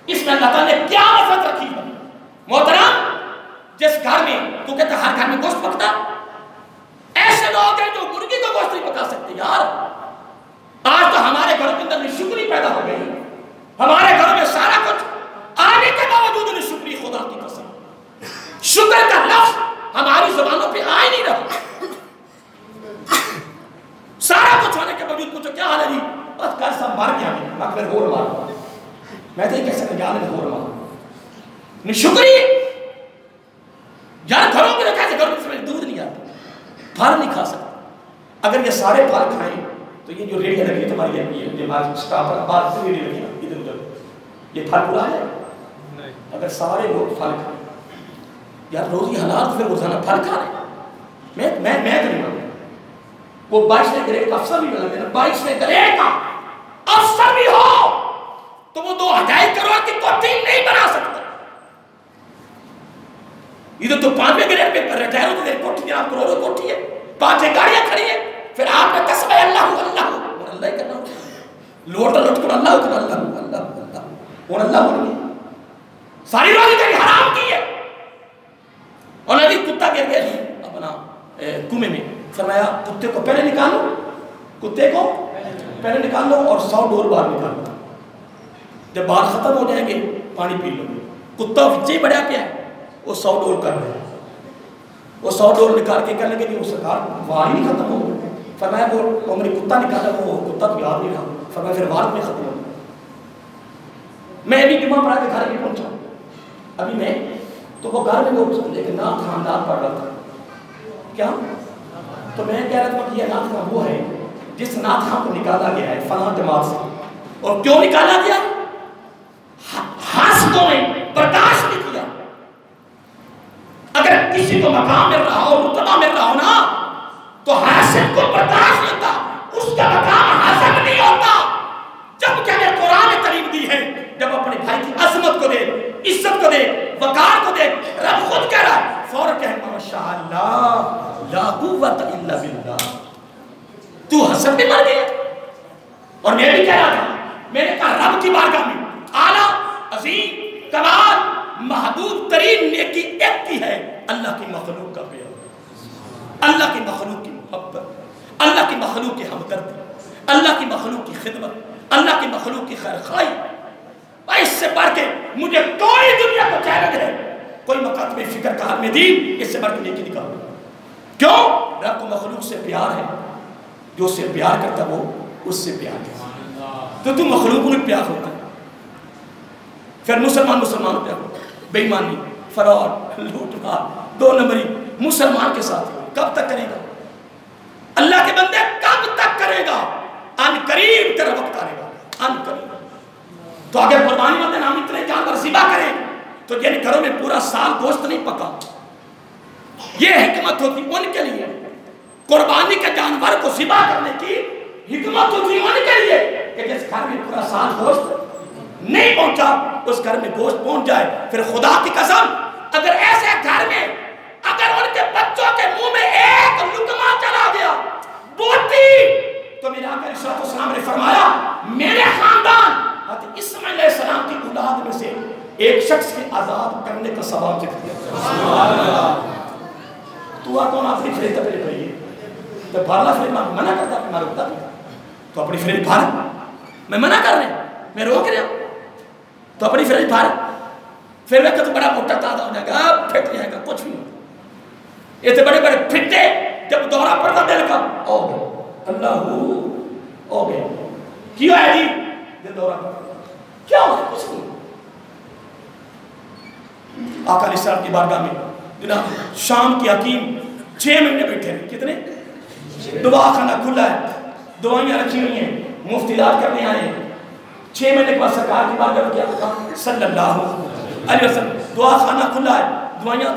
اس میں اللہ تعالیٰ نے کیا وفت رکھی ہے. محترم، جس گھر میں تو کہتا ہر گھر میں گوشت پکتا، ایسے لوگ ہیں جو مرغی کا گوشت نہیں پکا سکتے. یار آج تو ہمارے گھروں کے اندر ناشکری پیدا ہو گئی، ہمارے گھروں میں سارا کچھ آنے کے باوجود ناشکری، خدا کی قسم شکر کا لفظ ہماری زبانوں پہ آ ہی نہیں رہا. سارا کچھ ہونے کے باوجود پوچھو کیا حال ہے جی، بس کل سب مار گیا میں پھر ہور مار، میں تو یہ کہہ سکتا جانے ہور مار. ناشکری یار گھروں میں کیسے گھروں میں دودھ نہیں آتا، پھل نہیں کھا سکتا. اگر یہ سارے پھل کھائیں تو یہ جو ریڑیاں لگی تمہاری یہ ہمارے سٹاف پر بعد سے ریڑی لگی ادھر ادھر، یہ پھل پورا ہے؟ اگر سارے لوگ پھل کھائیں یار روزی حلال، پھر روزانہ پھل کھا رہے. میں تو نہیں مانتا. وہ 22ویں گریڈ کا افسر بھی بنا دینا، 22ویں گریڈ کا افسر بھی ہو تو وہ 2,000 کروڑ کی کوٹھی نہیں بنا سکتا. ادھر تو 5ویں گریڈ پہ ریٹائر ہوتے ہیں، کوٹھی آپ کروڑوں کوٹھی ہے، 5 گاڑیاں کھڑی ہیں، پھر آپ نے قسم ہے اللہ اور اللہ ہی کرنا لوٹ کر اللہ اور اللہ بول گیا ساری روزی تیری حرام کی ہے. اور نبی کتا گر گیا جی اپنا کنویں میں، فرمایا کتے کو پہلے نکالو، کتے کو پہلے نکال لو اور 100 ڈول باہر نکال لو، جب بال ختم ہو جائیں گے پانی پی لو. کتا بچے بڑھا پیا ہے، وہ 100 ڈول کر رہے ہیں، وہ 100 ڈول نکال کے کرنے کے لیے وہ سرکار وار ہی نہیں ختم ہو. فرمایا وہ میری کتا نکالا، وہ کتا تو یاد نہیں رہا. فرمایا پھر وار میں ختم ہو. میں ابھی جمعہ پڑھا کے گھر میں پہنچا ابھی میں تو وہ گھر میں لوگ لیکن نعت خاندان پڑھ رہا تھا کیا، تو میں کہہ رہا تھا کہ یہ نعت خان وہ ہے جس نعت خان کو نکالا گیا ہے فلاں جماعت سے. اور کیوں نکالا گیا؟ حاسدوں نے برداشت نہیں کیا. اگر کسی کو مقام مل رہا ہو، رتبہ مل رہا ہو نا، تو حاسد کو برداشت نہیں ہوتا، اس کا مقام حاصل نہیں ہوتا. جب کہ ہمیں قرآن تعلیم دی ہے، جب اپنے بھائی کی عظمت کو دے، عزت کو دے، وقار کو دے، رب خود کہہ رہا ہے فوراً کہے ماشاء اللہ لا قوت الا باللہ. تو حسد میں مر گیا. اور میں بھی کہہ رہا تھا، میں نے کہا رب کی بارگاہ میں اعلیٰ عظیم کمال محبوب ترین نیکی ایک کی ہے اللہ کی مخلوق کا پیار، اللہ کی مخلوق کی محبت، اللہ کی مخلوق کی ہمدردی، اللہ کی مخلوق کی خدمت، اللہ کی مخلوق کی خیر خواہی. اس سے بڑھ کے مجھے کوئی دنیا کو چیلنج ہے، کوئی مکاتب فکر کا عالم دین اس سے بڑھ کے نیکی نکالو. کیوں؟ رب کو مخلوق سے پیار ہے، جو اس سے پیار کرتا وہ اس سے پیار کرتا. تو تم مخلوق میں پیار ہوتا ہے، پھر مسلمان پیار ہوتا ہے. بے ایمانی، فراڈ، لوٹ مار، 2 نمبری مسلمان کے ساتھ کب تک کرے گا؟ اللہ کے بندے کب تک کرے گا؟ ان قریب تیرا وقت آئے گا، ان قریب. تو اگر قربانی والے نام اتنے جانور ذبح کریں تو جن گھروں میں پورا سال گوشت نہیں پکا، یہ حکمت ہوتی ان کے لیے. قربانی کے جانور کو ذبح کرنے کی حکمت ہوتی ان کے لیے کہ جس گھر میں پورا سال گوشت نہیں پہنچا اس گھر میں گوشت پہنچ جائے. پھر خدا کی قسم اگر ایسے گھر میں اگر ان کے بچوں کے منہ میں ایک لقمہ چلا گیا بوٹی، تو میرے آقا علیہ السلام نے فرمایا میرے خاندان حضرت اسماعیل علیہ السلام کی اولاد میں سے ایک شخص کے آزاد کرنے کا ثواب ذکر کیا. سبحان اللہ. تو کون اپنی فریضہ پہ رہی ہے تو بھارلا فریض منع کرتا ہے، میں روکتا بھی تو اپنی فریض بھار، میں منع کر رہے ہیں، میں روک رہا ہوں تو اپنی فریض بھار. پھر میں کہتا بڑا موٹا تازہ ہو جائے گا، پھٹ جائے گا، کچھ نہیں. یہ تو بڑے بڑے پھٹے جب دورہ پڑتا دل کا او گئے اللہ ہو گئے. کیوں ہے جی دل دورہ پڑتا کیا ہوا؟ کچھ نہیں. آقا علیہ السلام کی بارگاہ میں جناب شام کی حکیم 6 مہینے بیٹھے ہیں. کتنے؟ دعا خانہ کھلا ہے، دعائیاں رکھی ہوئی ہیں، مفتیات کرنے آئے ہیں. 6 مہینے کے بعد سرکار کی بات کیا آقا صلی اللہ علیہ وسلم دعا خانہ کھلا ہے، دعائیاں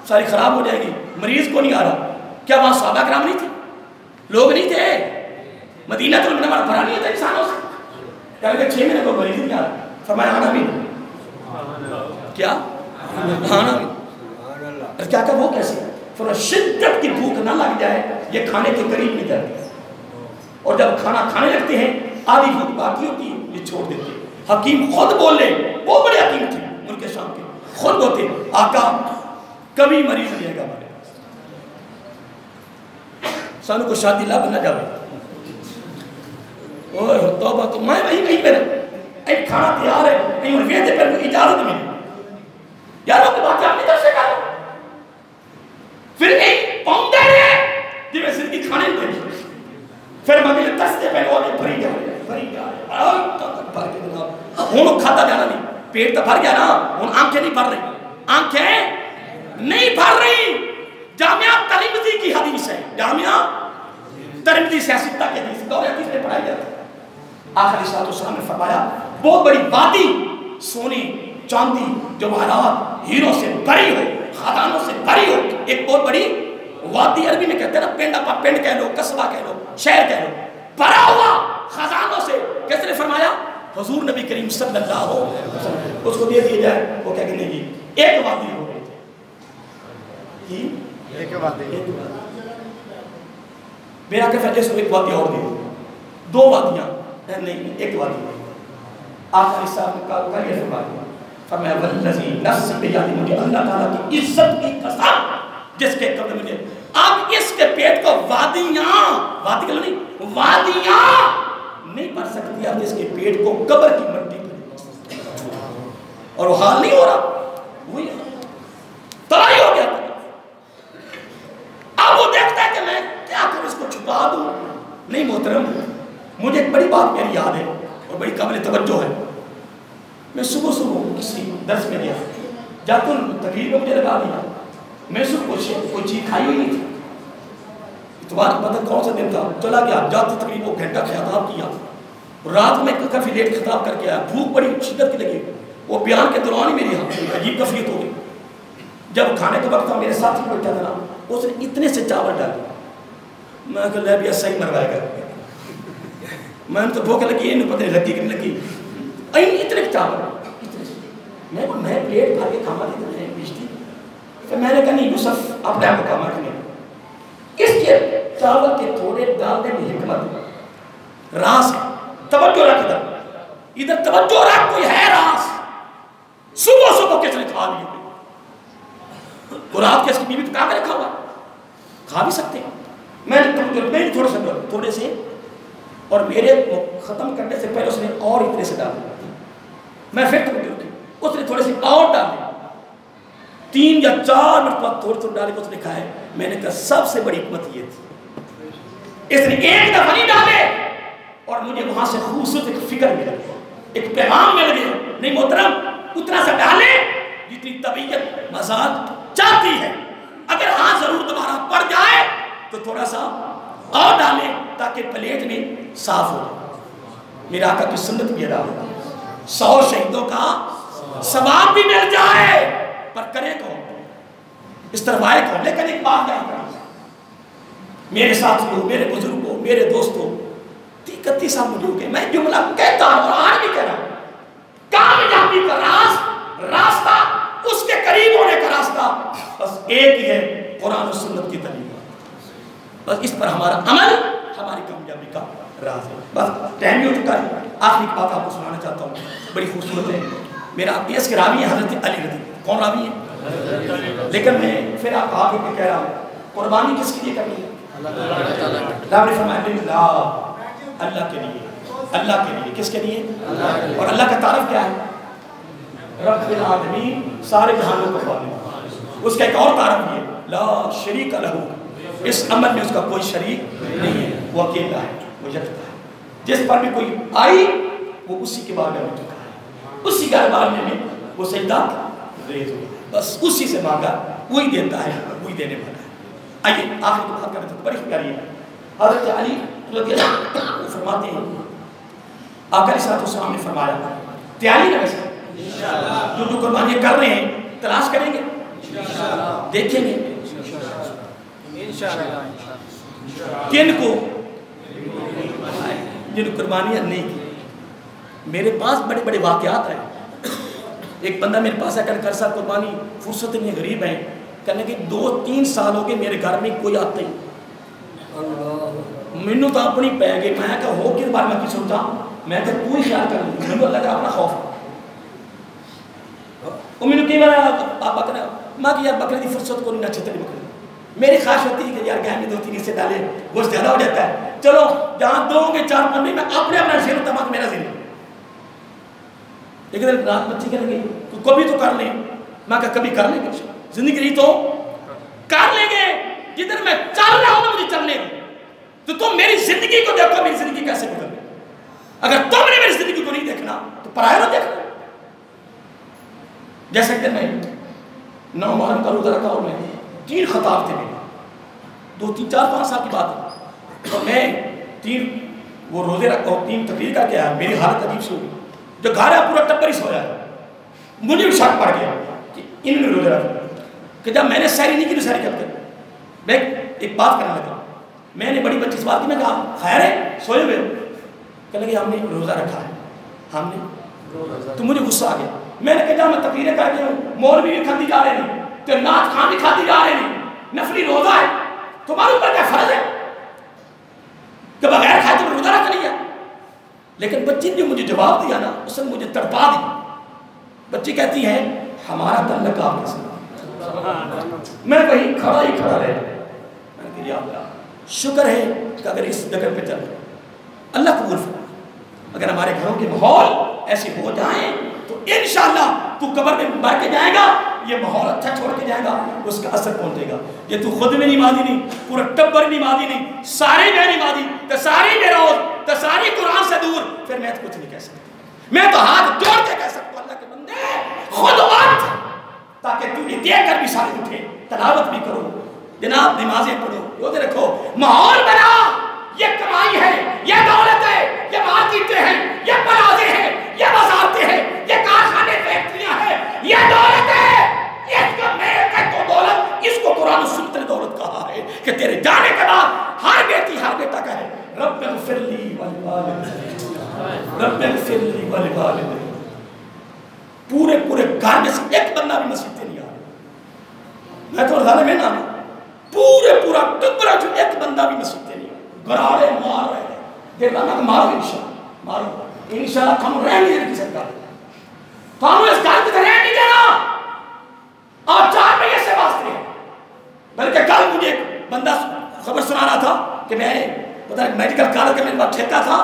ساری خراب ہو جائے گی، مریض کو نہیں آ رہا. کیا وہاں صحابہ کرام نہیں تھے؟ لوگ نہیں تھے؟ مدینہ تو منورہ بھرا نہیں تھا انسانوں سے؟ کیا کہ 6 مہینے کو مریض نہیں آ رہا، فرمایا آنا بھی کیا آنا بھی کیا کہ وہ کیسے فرمایا شدت کی بھوک نہ لگ جائے یہ کھانے کے قریب نہیں جاتے، اور جب کھانا کھانے لگتے ہیں آدھی بھوک باقی ہوتی ہے یہ چھوڑ دیتے ہیں. حکیم خود بولے، بہت بڑے حکیم تھے ملک شام کے، خود بولتے آقا کبھی مریض نہیں گا ہمارے سانو کو شادی لب نہ جاوے. اوہ توبہ تو میں وہی نہیں میرا ایک کھانا تیار ہے نہیں اور ویدے پر اجازت میں یاروں کی بات اپنی طرف سے کرو پھر ایک پاؤنڈر ہے جی میں زندگی کھانے میں دے پھر مگر تستے پہلے وہ بھری جا رہے ہوں کھاتا جانا نہیں پیٹ تو بھر گیا نا ہوں آنکھیں نہیں بھر رہی آنکھیں نہیں بھر رہی. جامعہ ترمذی کی حدیث ہے، جامعہ ترمذی سیاستہ کی حدیث دور حدیث میں پڑھائی جاتی ہے. آخری صلی اللہ علیہ وسلم نے فرمایا بہت بڑی وادی سونے چاندی جواہرات ہیروں سے بھری ہو، خزانوں سے بھری ہو، ایک بہت بڑی وادی عربی میں کہتے ہیں نا پنڈ، آپ پنڈ کہہ لو، قصبہ کہہ لو، شہر کہہ لو، بھرا ہوا خزانوں سے. کس نے فرمایا؟ حضور نبی کریم صلی اللہ علیہ وسلم. اس کو دے دیا جائے وہ کہہ کہ نہیں ایک وادی ہو گئی ایک وادی میرا کہ فیجے سے ایک وادی اور دے دو وادیاں نہیں ایک وادی. آخری صاحب نے کہا یہ فرمایا والذی نفس بیدی مجھے اللہ تعالیٰ کی عزت کی قسم جس کے قبل مجھے اب اس کے پیٹ کو وادیاں وادی کہلو نہیں وادیاں نہیں بھر سکتی اب اس کے پیٹ کو قبر کی مٹی پر اور وہ حال نہیں ہو رہا وہی ترائی ہو گیا. اب وہ دیکھتا ہے کہ میں کیا کروں اس کو چھپا دوں. نہیں محترم مجھے ایک بڑی بات میری یاد ہے اور بڑی قابل توجہ ہے. میں صبح کسی درس میں گیا جب تم تقریر میں مجھے لگا دیا میں صبح کوئی چیز کھائی ہوئی نہیں تھی. اتوار پتہ کون سا دن تھا چلا گیا جاتے تقریر وہ گھنٹہ خطاب کیا رات میں کافی لیٹ خطاب کر کے آیا بھوک بڑی شدت کی لگی وہ بیان کے دوران ہی میری عجیب کفیت ہو گئی. جب کھانے کا وقت تھا میرے ساتھ بیٹھا تھا نا اس نے اتنے سے چاول ڈالے میں کہ لے بھی ایسا ہی مروائے گا میں نے تو بھوک لگی یہ نہیں پتہ نہیں لگی کہ نہیں لگی اتنے چاول میں پلیٹ بھر کے کھانا دیتا ہے بیچتی پھر میں نے کہا نہیں یوسف اپنے آپ کو کھانا کھانے اس کے چاول کے تھوڑے ڈالنے میں حکمت راز ہے. توجہ رکھ ادھر توجہ رکھ کوئی ہے راز. صبح کس نے کھا لیے اور آپ کے اس کی بیوی پکا کے رکھا ہوا کھا بھی سکتے ہیں. میں نے تھوڑے سے اور میرے ختم کرنے سے پہلے اس نے اور اتنے سے ڈال دیا میں پھر اس نے تھوڑے سے اور ڈالے 3 یا 4 منٹ بعد تھوڑے ڈالے اس نے کھائے. میں نے کہا سب سے بڑی حکمت یہ تھی اس نے ایک دفعہ نہیں ڈالے اور مجھے وہاں سے خوبصورت ایک فکر مل گیا ایک پیغام مل گیا. نہیں محترم اتنا سا ڈالے جتنی طبیعت مزاج چاہتی ہے. اگر ہاں ضرور دوبارہ پڑ جائے تو تھوڑا سا اور ڈالیں تاکہ پلیٹ میں صاف ہو جائے. میرا آقا کی سنت بھی ادا ہوگی 100 شہیدوں کا ثواب بھی مل جائے پر کرے کون اس طرح وائے کون. لیکن ایک بات یاد رکھنا میرے ساتھیوں میرے بزرگوں میرے دوستوں 30-31 سال مجھے ہو گئے میں جملہ کہتا ہوں اور آج بھی کہہ رہا ہوں کامیابی کا راستہ اس کے قریب ہونے کا راستہ بس ایک ہی ہے قرآن و سنت کی تعلیم. بس اس پر ہمارا عمل ہماری کامیابی کا راز ہے. بس ٹائم بھی ہو چکا ہے. آخری بات آپ کو سنانا چاہتا ہوں بڑی خوبصورت ہے. میرا اس کے راوی ہے حضرت علی رضی. کون راوی ہے؟ لیکن میں پھر آپ آگے میں کہہ رہا ہوں قربانی کس کے لیے کرنی ہے؟ اللہ نے فرمایا اللہ کے لیے. اللہ کے لیے کس کے لیے؟ اور اللہ کا تعارف کیا ہے؟ رب العالمین سارے جہانوں کو پالنے. اس کا ایک اور تعارف ہے لا شریک لہ. اس عمل میں اس کا کوئی شریک نہیں ہے. وہ اکیلا ہے وہ یکتا ہے. جس پر بھی کوئی آئی وہ اسی کے بارے میں چکا ہے اسی کے بارے میں وہ سجدہ ریز ہو بس اسی سے مانگا وہی دیتا ہے وہی دینے والا ہے. آئیے آخر کی بات کرتے ہیں بڑی پیاری ہے. حضرت علی رضی اللہ عنہ فرماتے ہیں آقا علیہ السلام نے فرمایا تیاری ہے ویسے جو قربانی کر رہے ہیں تلاش کریں گے دیکھیں گے کن کو جن قربانیاں نہیں کی. میرے پاس بڑے بڑے واقعات ہیں. ایک بندہ میرے پاس ہے کر سا قربانی فرصت نہیں غریب ہیں کہنے کہ 2-3 سال ہو گئے میرے گھر میں کوئی آتا ہی مینو تو اپنی پی گئی. میں کہا ہو کس بار میں کی سوچا میں کہ تو ہی خیال کر لوں مینو اللہ کا اپنا خوف وہ مینو کئی بار آپ بکرا ماں کہ یار بکرے کی فرصت کو نہیں اچھے طریقے بکرے میری خواہش ہوتی ہے کہ یار گائے میں 2-3 حصے ڈالے گوشت زیادہ ہو جاتا ہے. چلو جہاں دو گے 4-5 میں اپنے اپنا ذہن تمام میرا ذہن ایک دن رات بچی کہنے گئی تو کبھی تو کر لیں. میں کہا کبھی کر لیں گے زندگی رہی تو کر لیں گے. جدھر میں چل رہا ہوں نا مجھے چلنے تو تم میری زندگی کو دیکھو میری زندگی کیسے گزر گئی. اگر تم نے میری زندگی کو نہیں دیکھنا تو پرائے نہ دیکھنا. جیسے کہ میں 9 محرم کا روزہ رکھا اور میں 3 خطاب تھے میرے 2-3-4-5 سال کی بات ہے اور میں 3 وہ روزے رکھا اور 3 تقریر کر کے آیا. میری حالت عجیب سے ہوئی جو گھر ہے پورا ٹبر ہی سویا ہے. مجھے بھی شک پڑ گیا کہ ان نے روزے رکھا کہ جب میں نے سحری نہیں کی تو سحری کب کر. میں ایک بات کرنے لگا میں نے بڑی بچی سے بات کی میں کہا خیر ہے سوئے ہوئے کہنے لگے ہم نے روزہ رکھا ہے ہم نے تو مجھے غصہ آ گیا. میں نے کہا میں تقریریں کر کے ہوں مولوی بھی کھاتی جا رہے ہیں تو نعت خان بھی کھاتی جا رہے ہیں نفلی روزہ ہے تمہارے اوپر کیا فرض ہے کہ بغیر کھائے تو روزہ رکھ لیا. لیکن بچی نے مجھے جواب دیا نا اس نے مجھے تڑپا دی. بچی کہتی ہے ہمارا تعلق آپ کے ساتھ. میں وہیں کھڑا ہی کھڑا رہے میں نے کہا یا اللہ شکر ہے کہ اگر اس جگہ پہ چل رہے اللہ قبول فرمائے. اگر ہمارے گھروں کے ماحول ایسے ہو جائیں تو انشاءاللہ تو قبر میں مر کے جائے گا یہ ماحول اچھا چھوڑ کے جائے گا اس کا اثر پہنچے گا. یہ تو خود میں نمازی نہیں پورا ٹبر نمازی نہیں سارے میں نمازی تو ساری بے روز تو ساری قرآن سے دور پھر میں تو کچھ نہیں کہہ سکتا. میں تو ہاتھ جوڑ کے کہہ سکتا ہوں اللہ کے بندے خود اٹھ تاکہ تم یہ دیکھ کر بھی سارے اٹھے تلاوت بھی کرو جناب نمازیں پڑھو روزے رکھو ماحول بنا. یہ کمائی ہے یہ دولت ہے یہ مارکیٹیں ہیں یہ پلازے ہیں یہ وزارتیں ہیں یہ کارخانے فیکٹریاں ہیں یہ دولت ہے. اس کو میرے کا تو دولت اس کو قرآن و سنت نے دولت کہا ہے کہ تیرے جانے کے بعد ہر بیٹی ہر بیٹا کہے رب اغفر لی ولوالدی رب اغفر لی ولوالدی. پورے گھر میں سے ایک بندہ بھی مسجد سے نہیں آ رہا. میں تو ظالم ہے نا پورا ٹبرا جو ایک بندہ بھی مسجد سے نہیں آ رہا. گرارے مار رہے ہیں دیکھنا میں مارو انشاءاللہ مارو انشاءاللہ تم رہ نہیں دے کسی کا تم اس گھر کے رہ نہیں دینا. آپ 4 مہینے سے واسطے ہیں. بلکہ کل مجھے ایک بندہ خبر سنا رہا تھا کہ میں پتہ میڈیکل کالج کا میرے پاس ٹھیکہ تھا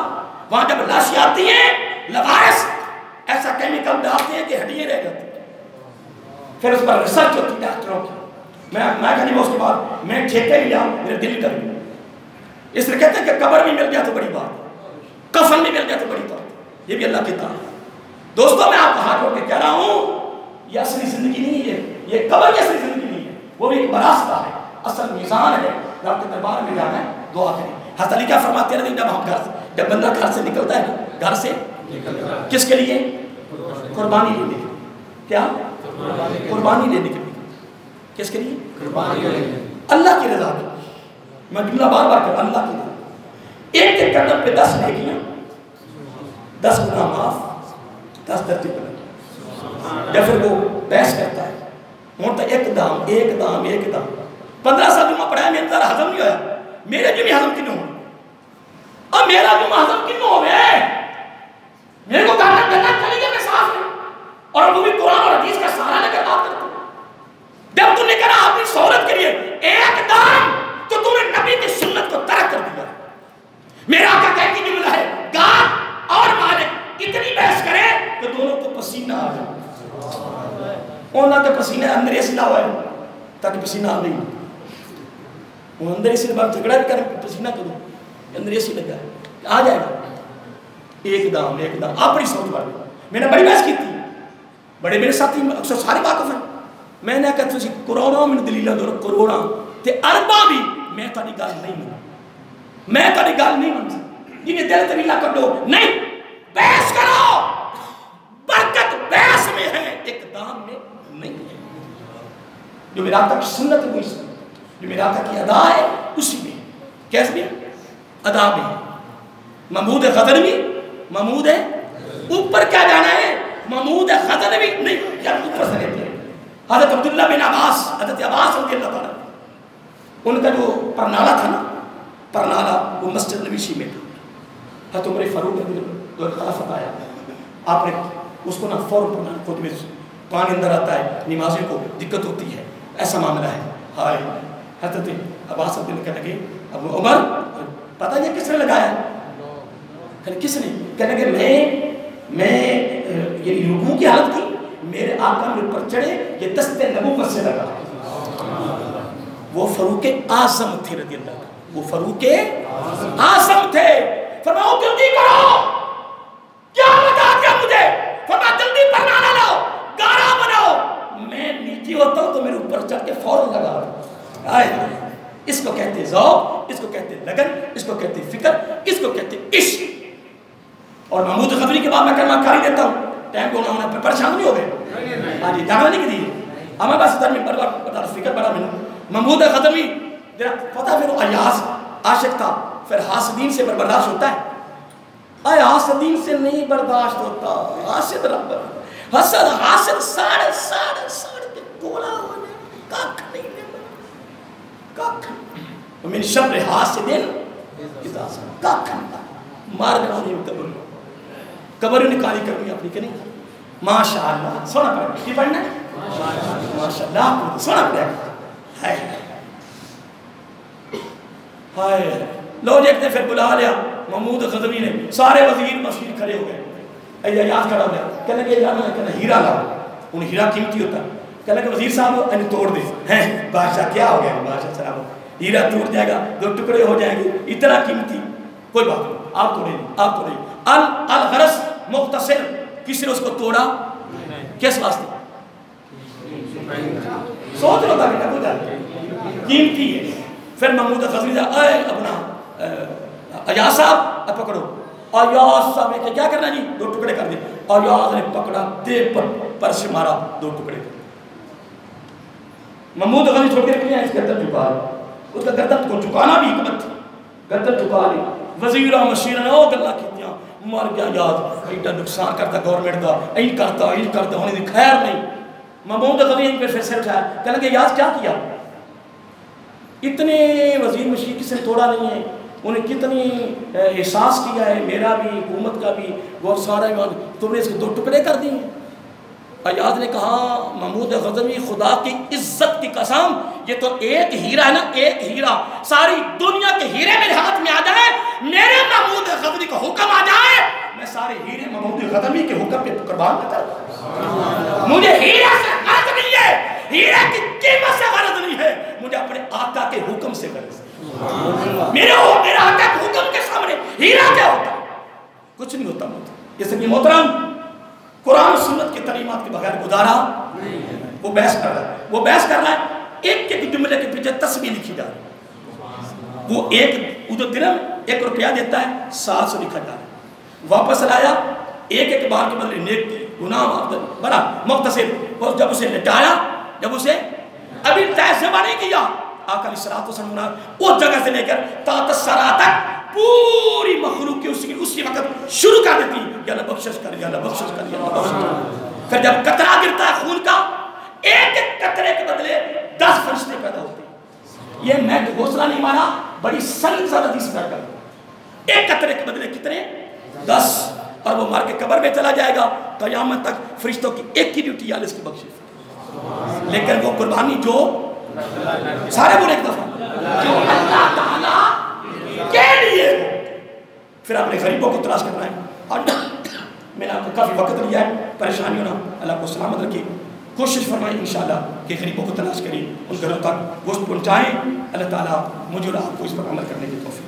وہاں جب لاشیں آتی ہیں لوارس ایسا کیمیکل ڈالتے ہیں کہ ہڈیاں رہ جاتی ہیں. پھر اس پر ریسرچ ہوتی ہے ڈاکٹروں کی. میں کہنے اس کے بعد میں ٹھیکے لیا میرے دل کر گیا. اس لیے کہتے ہیں کہ قبر بھی مل جائے تو بڑی بات کفن بھی مل جائے تو بڑی بات. یہ بھی اللہ کی تعالیٰ. دوستوں میں آپ کو ہاتھ جوڑ کے کہہ رہا ہوں یہ اصلی زندگی نہیں ہے یہ قبر کی اصلی زندگی نہیں ہے وہ بھی ایک براستہ ہے اصل میزان ہے. رب کے دربار میں جانا ہے دعا کریں. حضرت علی کیا فرماتے ہیں جب بندہ گھر سے نکلتا ہے گھر سے کس کے لیے قربانی لینے کے لیے. کیا قربانی لینے کے لیے کس کے لیے اللہ کی رضا کے لیے. میں جملہ بار بار کرتا اللہ کی رضا. ایک قدم پہ 10 نیکیاں 10 گناہ معاف 10 درجے بلند. جب پھر وہ بحث کرتا ہے ہوتا ایک دام 15 سال جمعہ پڑھایا میرے اندر ہضم نہیں ہویا میرے جمعہ ہضم کیوں ہو اب میرا جمعہ ہضم کیوں ہو گئے میرے کو کہنا چلی گیا میں صاف ہے اور وہ بھی قرآن اور حدیث کا سہارا لے کر بات کرتا ہوں. جب تم نے کہا اپنی سہولت کے لیے ایک دام تو تم نے نبی کی سنت کو ترک کر دیا. میرا آقا کہتی جملہ ہے گاہ اور مالک اتنی بحث کرے کہ دونوں کو پسینہ آ جائے. اونا کے پسینہ اندر ایسی نہ ہوئے تاکہ پسینہ آ نہیں وہ اندر ایسی بات جھگڑا بھی کریں پسینہ تو دو اندر ایسی لگ جائے آ جائے گا. ایک دام اپنی سوچ پر میں نے بڑی بحث کی تھی بڑے میرے ساتھی اکثر سارے واقف ہیں. میں نے کہا تھی کروڑوں میں دلیلہ دو کروڑاں تے ارباں بھی میں تاری گال نہیں منا میں تاری گال نہیں منا جنہیں دل دلیلہ کر دو نہیں بحث کرو، برکت بحث میں ہے، اقدام میں نہیں ہے۔ جو میرا آقا کی سنت ہے وہی سنت، جو میرا آقا کی ادا ہے اسی میں، کیسے میں ادا میں۔ محمود غزنوی، محمود ہے اوپر کیا جانا ہے، محمود غزنوی نہیں، یا اوپر سے لیتے ہیں۔ حضرت عبداللہ بن عباس، حضرت عباس رضی اللہ تعالیٰ، ان کا جو پرنالا تھا نا، پرنالا وہ مسجد نبوی میں تھا۔ حضرت عمر فاروق جو خلافت آیا، آپ نے اس کو نا فوراً پڑھنا، خود میں پانی اندر آتا ہے، نمازیں کو دقت ہوتی ہے، ایسا معاملہ ہے۔ ہائے حضرت عباس رضی اللہ کہنے لگے ابو عمر پتہ یہ کس نے لگایا؟ کس نے؟ کہنے لگے میں یہ رکوع کی حالت تھی، میرے آقا میرے اوپر چڑھے، یہ دست نبوت سے لگا۔ وہ فاروق اعظم تھے رضی اللہ عنہ، وہ فاروق اعظم تھے۔ فرماؤ جلدی کرو، کیا بتا دیا مجھے؟ فرمایا جلدی پرنالا لاؤ، گارا بناؤ، میں نیچے ہوتا ہوں تو میرے اوپر چڑھ کے فوراً لگا۔ آئے اس کو کہتے ذوق، اس کو کہتے لگن، اس کو کہتے فکر، اس کو کہتے عشق۔ اور محمود غزنوی کے بعد میں کلمہ کاری دیتا ہوں، ٹائم کو ہونا پھر پریشان نہیں ہو گئے، ہاں جی جانا نہیں کی دی ہمارے پاس ادھر میں بڑا فکر بڑا میں محمود غزنوی پتہ پھر وہ ایاز عاشق تھا، پھر حاسدین سے برداشت ہوتا ہے؟ اے حاسدین سے نہیں برداشت ہوتا، حاسد رب حسد حاسد ساڑھ ساڑھ ساڑھ کے گولا ہونے کاکھ نہیں دیتا، کاکھ من شر حاسدین اذا حسد، کاکھ نہیں مار گنا نہیں قبر قبر نکالی کرنی اپنی کہ نہیں؟ ماشاءاللہ سونا پڑھا کی پڑھنا ہے ماشاءاللہ سونا پڑھا ہے۔ ہائے لوگ ایک نے پھر بلا لیا محمود غزنوی نے، سارے وزیر مشیر کھڑے ہو گئے، ایاز کھڑا ہو گیا، کہنے لگے جانا ہے، کہنا ہیرا لاؤ، انہیں ہیرا قیمتی ہوتا، کہنے لگے وزیر صاحب انہیں توڑ دے، ہیں بادشاہ کیا ہو گیا، بادشاہ سلام ہیرا ٹوٹ جائے گا، دو ٹکڑے ہو جائیں گے، اتنا قیمتی، کوئی بات نہیں آپ توڑیں آپ توڑیں۔ الغرض مختصر، کسی نے اس کو توڑا کس واسطے؟ سوچ لو تھا بیٹا کوئی جانے قیمتی ہے۔ پھر محمود غزنوی نے اے اپنا ایاز صاحب اب پکڑو، ایاز صاحب نے کیا کرنا جی؟ دو ٹکڑے کر دے۔ ایاز نے پکڑا دے پر سے مارا، دو ٹکڑے۔ محمود غزنوی چھوڑ کے نکلے ہیں، اس گردن جھکا لے، اس کا گردن کو جھکانا بھی حکمت تھی، گردن جھکا لی۔ وزیرہ مشیرہ نے او گلہ کیتیاں، مر گیا یاد ایڈا نقصان کرتا گورنمنٹ دا، این کرتا ہونے دی خیر نہیں۔ محمود غزنوی پھر سر اٹھایا، کہنے لگے یاد کیا کیا؟ اتنے وزیر مشیر کسی نے توڑا نہیں ہے، انہیں کتنی احساس کیا ہے میرا بھی حکومت کا بھی بہت سارا ایمان، تم نے اس کے دو ٹکڑے کر دیے۔ ایاز نے کہا محمود غزنوی خدا کی عزت کی قسم یہ تو ایک ہیرا ہے نا، ایک ہیرا، ساری دنیا کے ہیرے میرے ہاتھ میں آ جائے، میرے محمود غزنوی کا حکم آ جائے، میں سارے ہیرے محمود غزنوی کے حکم پہ قربان نہ کرتا۔ مجھے ہیرے سے غرض نہیں ہے، ہیرے کی قیمت سے غرض نہیں ہے، مجھے اپنے آقا کے حکم سے غرض ہے۔ میرے آقا کے حکم کے سامنے ہیرا کیا ہوتا ہے؟ کچھ نہیں ہوتا مجھے۔ اس لیے محترم قرآن سنت کے تعلیمات کے بغیر گزارا وہ بحث کر رہا ہے، وہ بحث کر رہا ہے، ایک ایک جملے کے پیچھے تسبیح لکھی جا رہی ہے، وہ ایک درہم 1 روپیہ دیتا ہے 700 لکھا جا رہا ہے، واپس لایا ایک بار کے بدلے نیک کی گناہ بڑا مختصر، اور جب اسے لٹایا، جب اسے ابھی تیسبہ نہیں کیا، آقا علیہ الصلوۃ والسلام اس جگہ سے لے کر تحت الثری تک پوری مخلوق کی اسی وقت شروع کر دیتی، یا اللہ بخشش کر، یا اللہ بخشش کر، یا اللہ بخشش کر۔ پھر جب قطرہ گرتا ہے خون کا، ایک ایک قطرے کے بدلے 10 فرشتے پیدا ہوتے ہیں۔ یہ میں حوصلہ نہیں مارا، بڑی سنگ سر حدیث کر کر ایک قطرے کے بدلے کتنے؟ 10، اور وہ مار کے قبر میں چلا جائے گا، قیامت تک فرشتوں کی ایک ہی ڈیوٹی ہے اس کی بخشش، لیکن وہ قربانی جو سارے بولے ایک دفعہ جو اللہ تعالیٰ کے لیے، پھر اپنے غریبوں کو تلاش کرنا ہے۔ اور میں نے آپ کو کافی وقت لیا ہے، پریشانی ہونا اللہ کو سلامت رکھے، کوشش فرمائیں انشاءاللہ کہ غریبوں کو تلاش کریں، ان گھروں تک گوشت پہنچائیں، اللہ تعالیٰ مجھے اور آپ کو اس پر عمل کرنے کی توفیق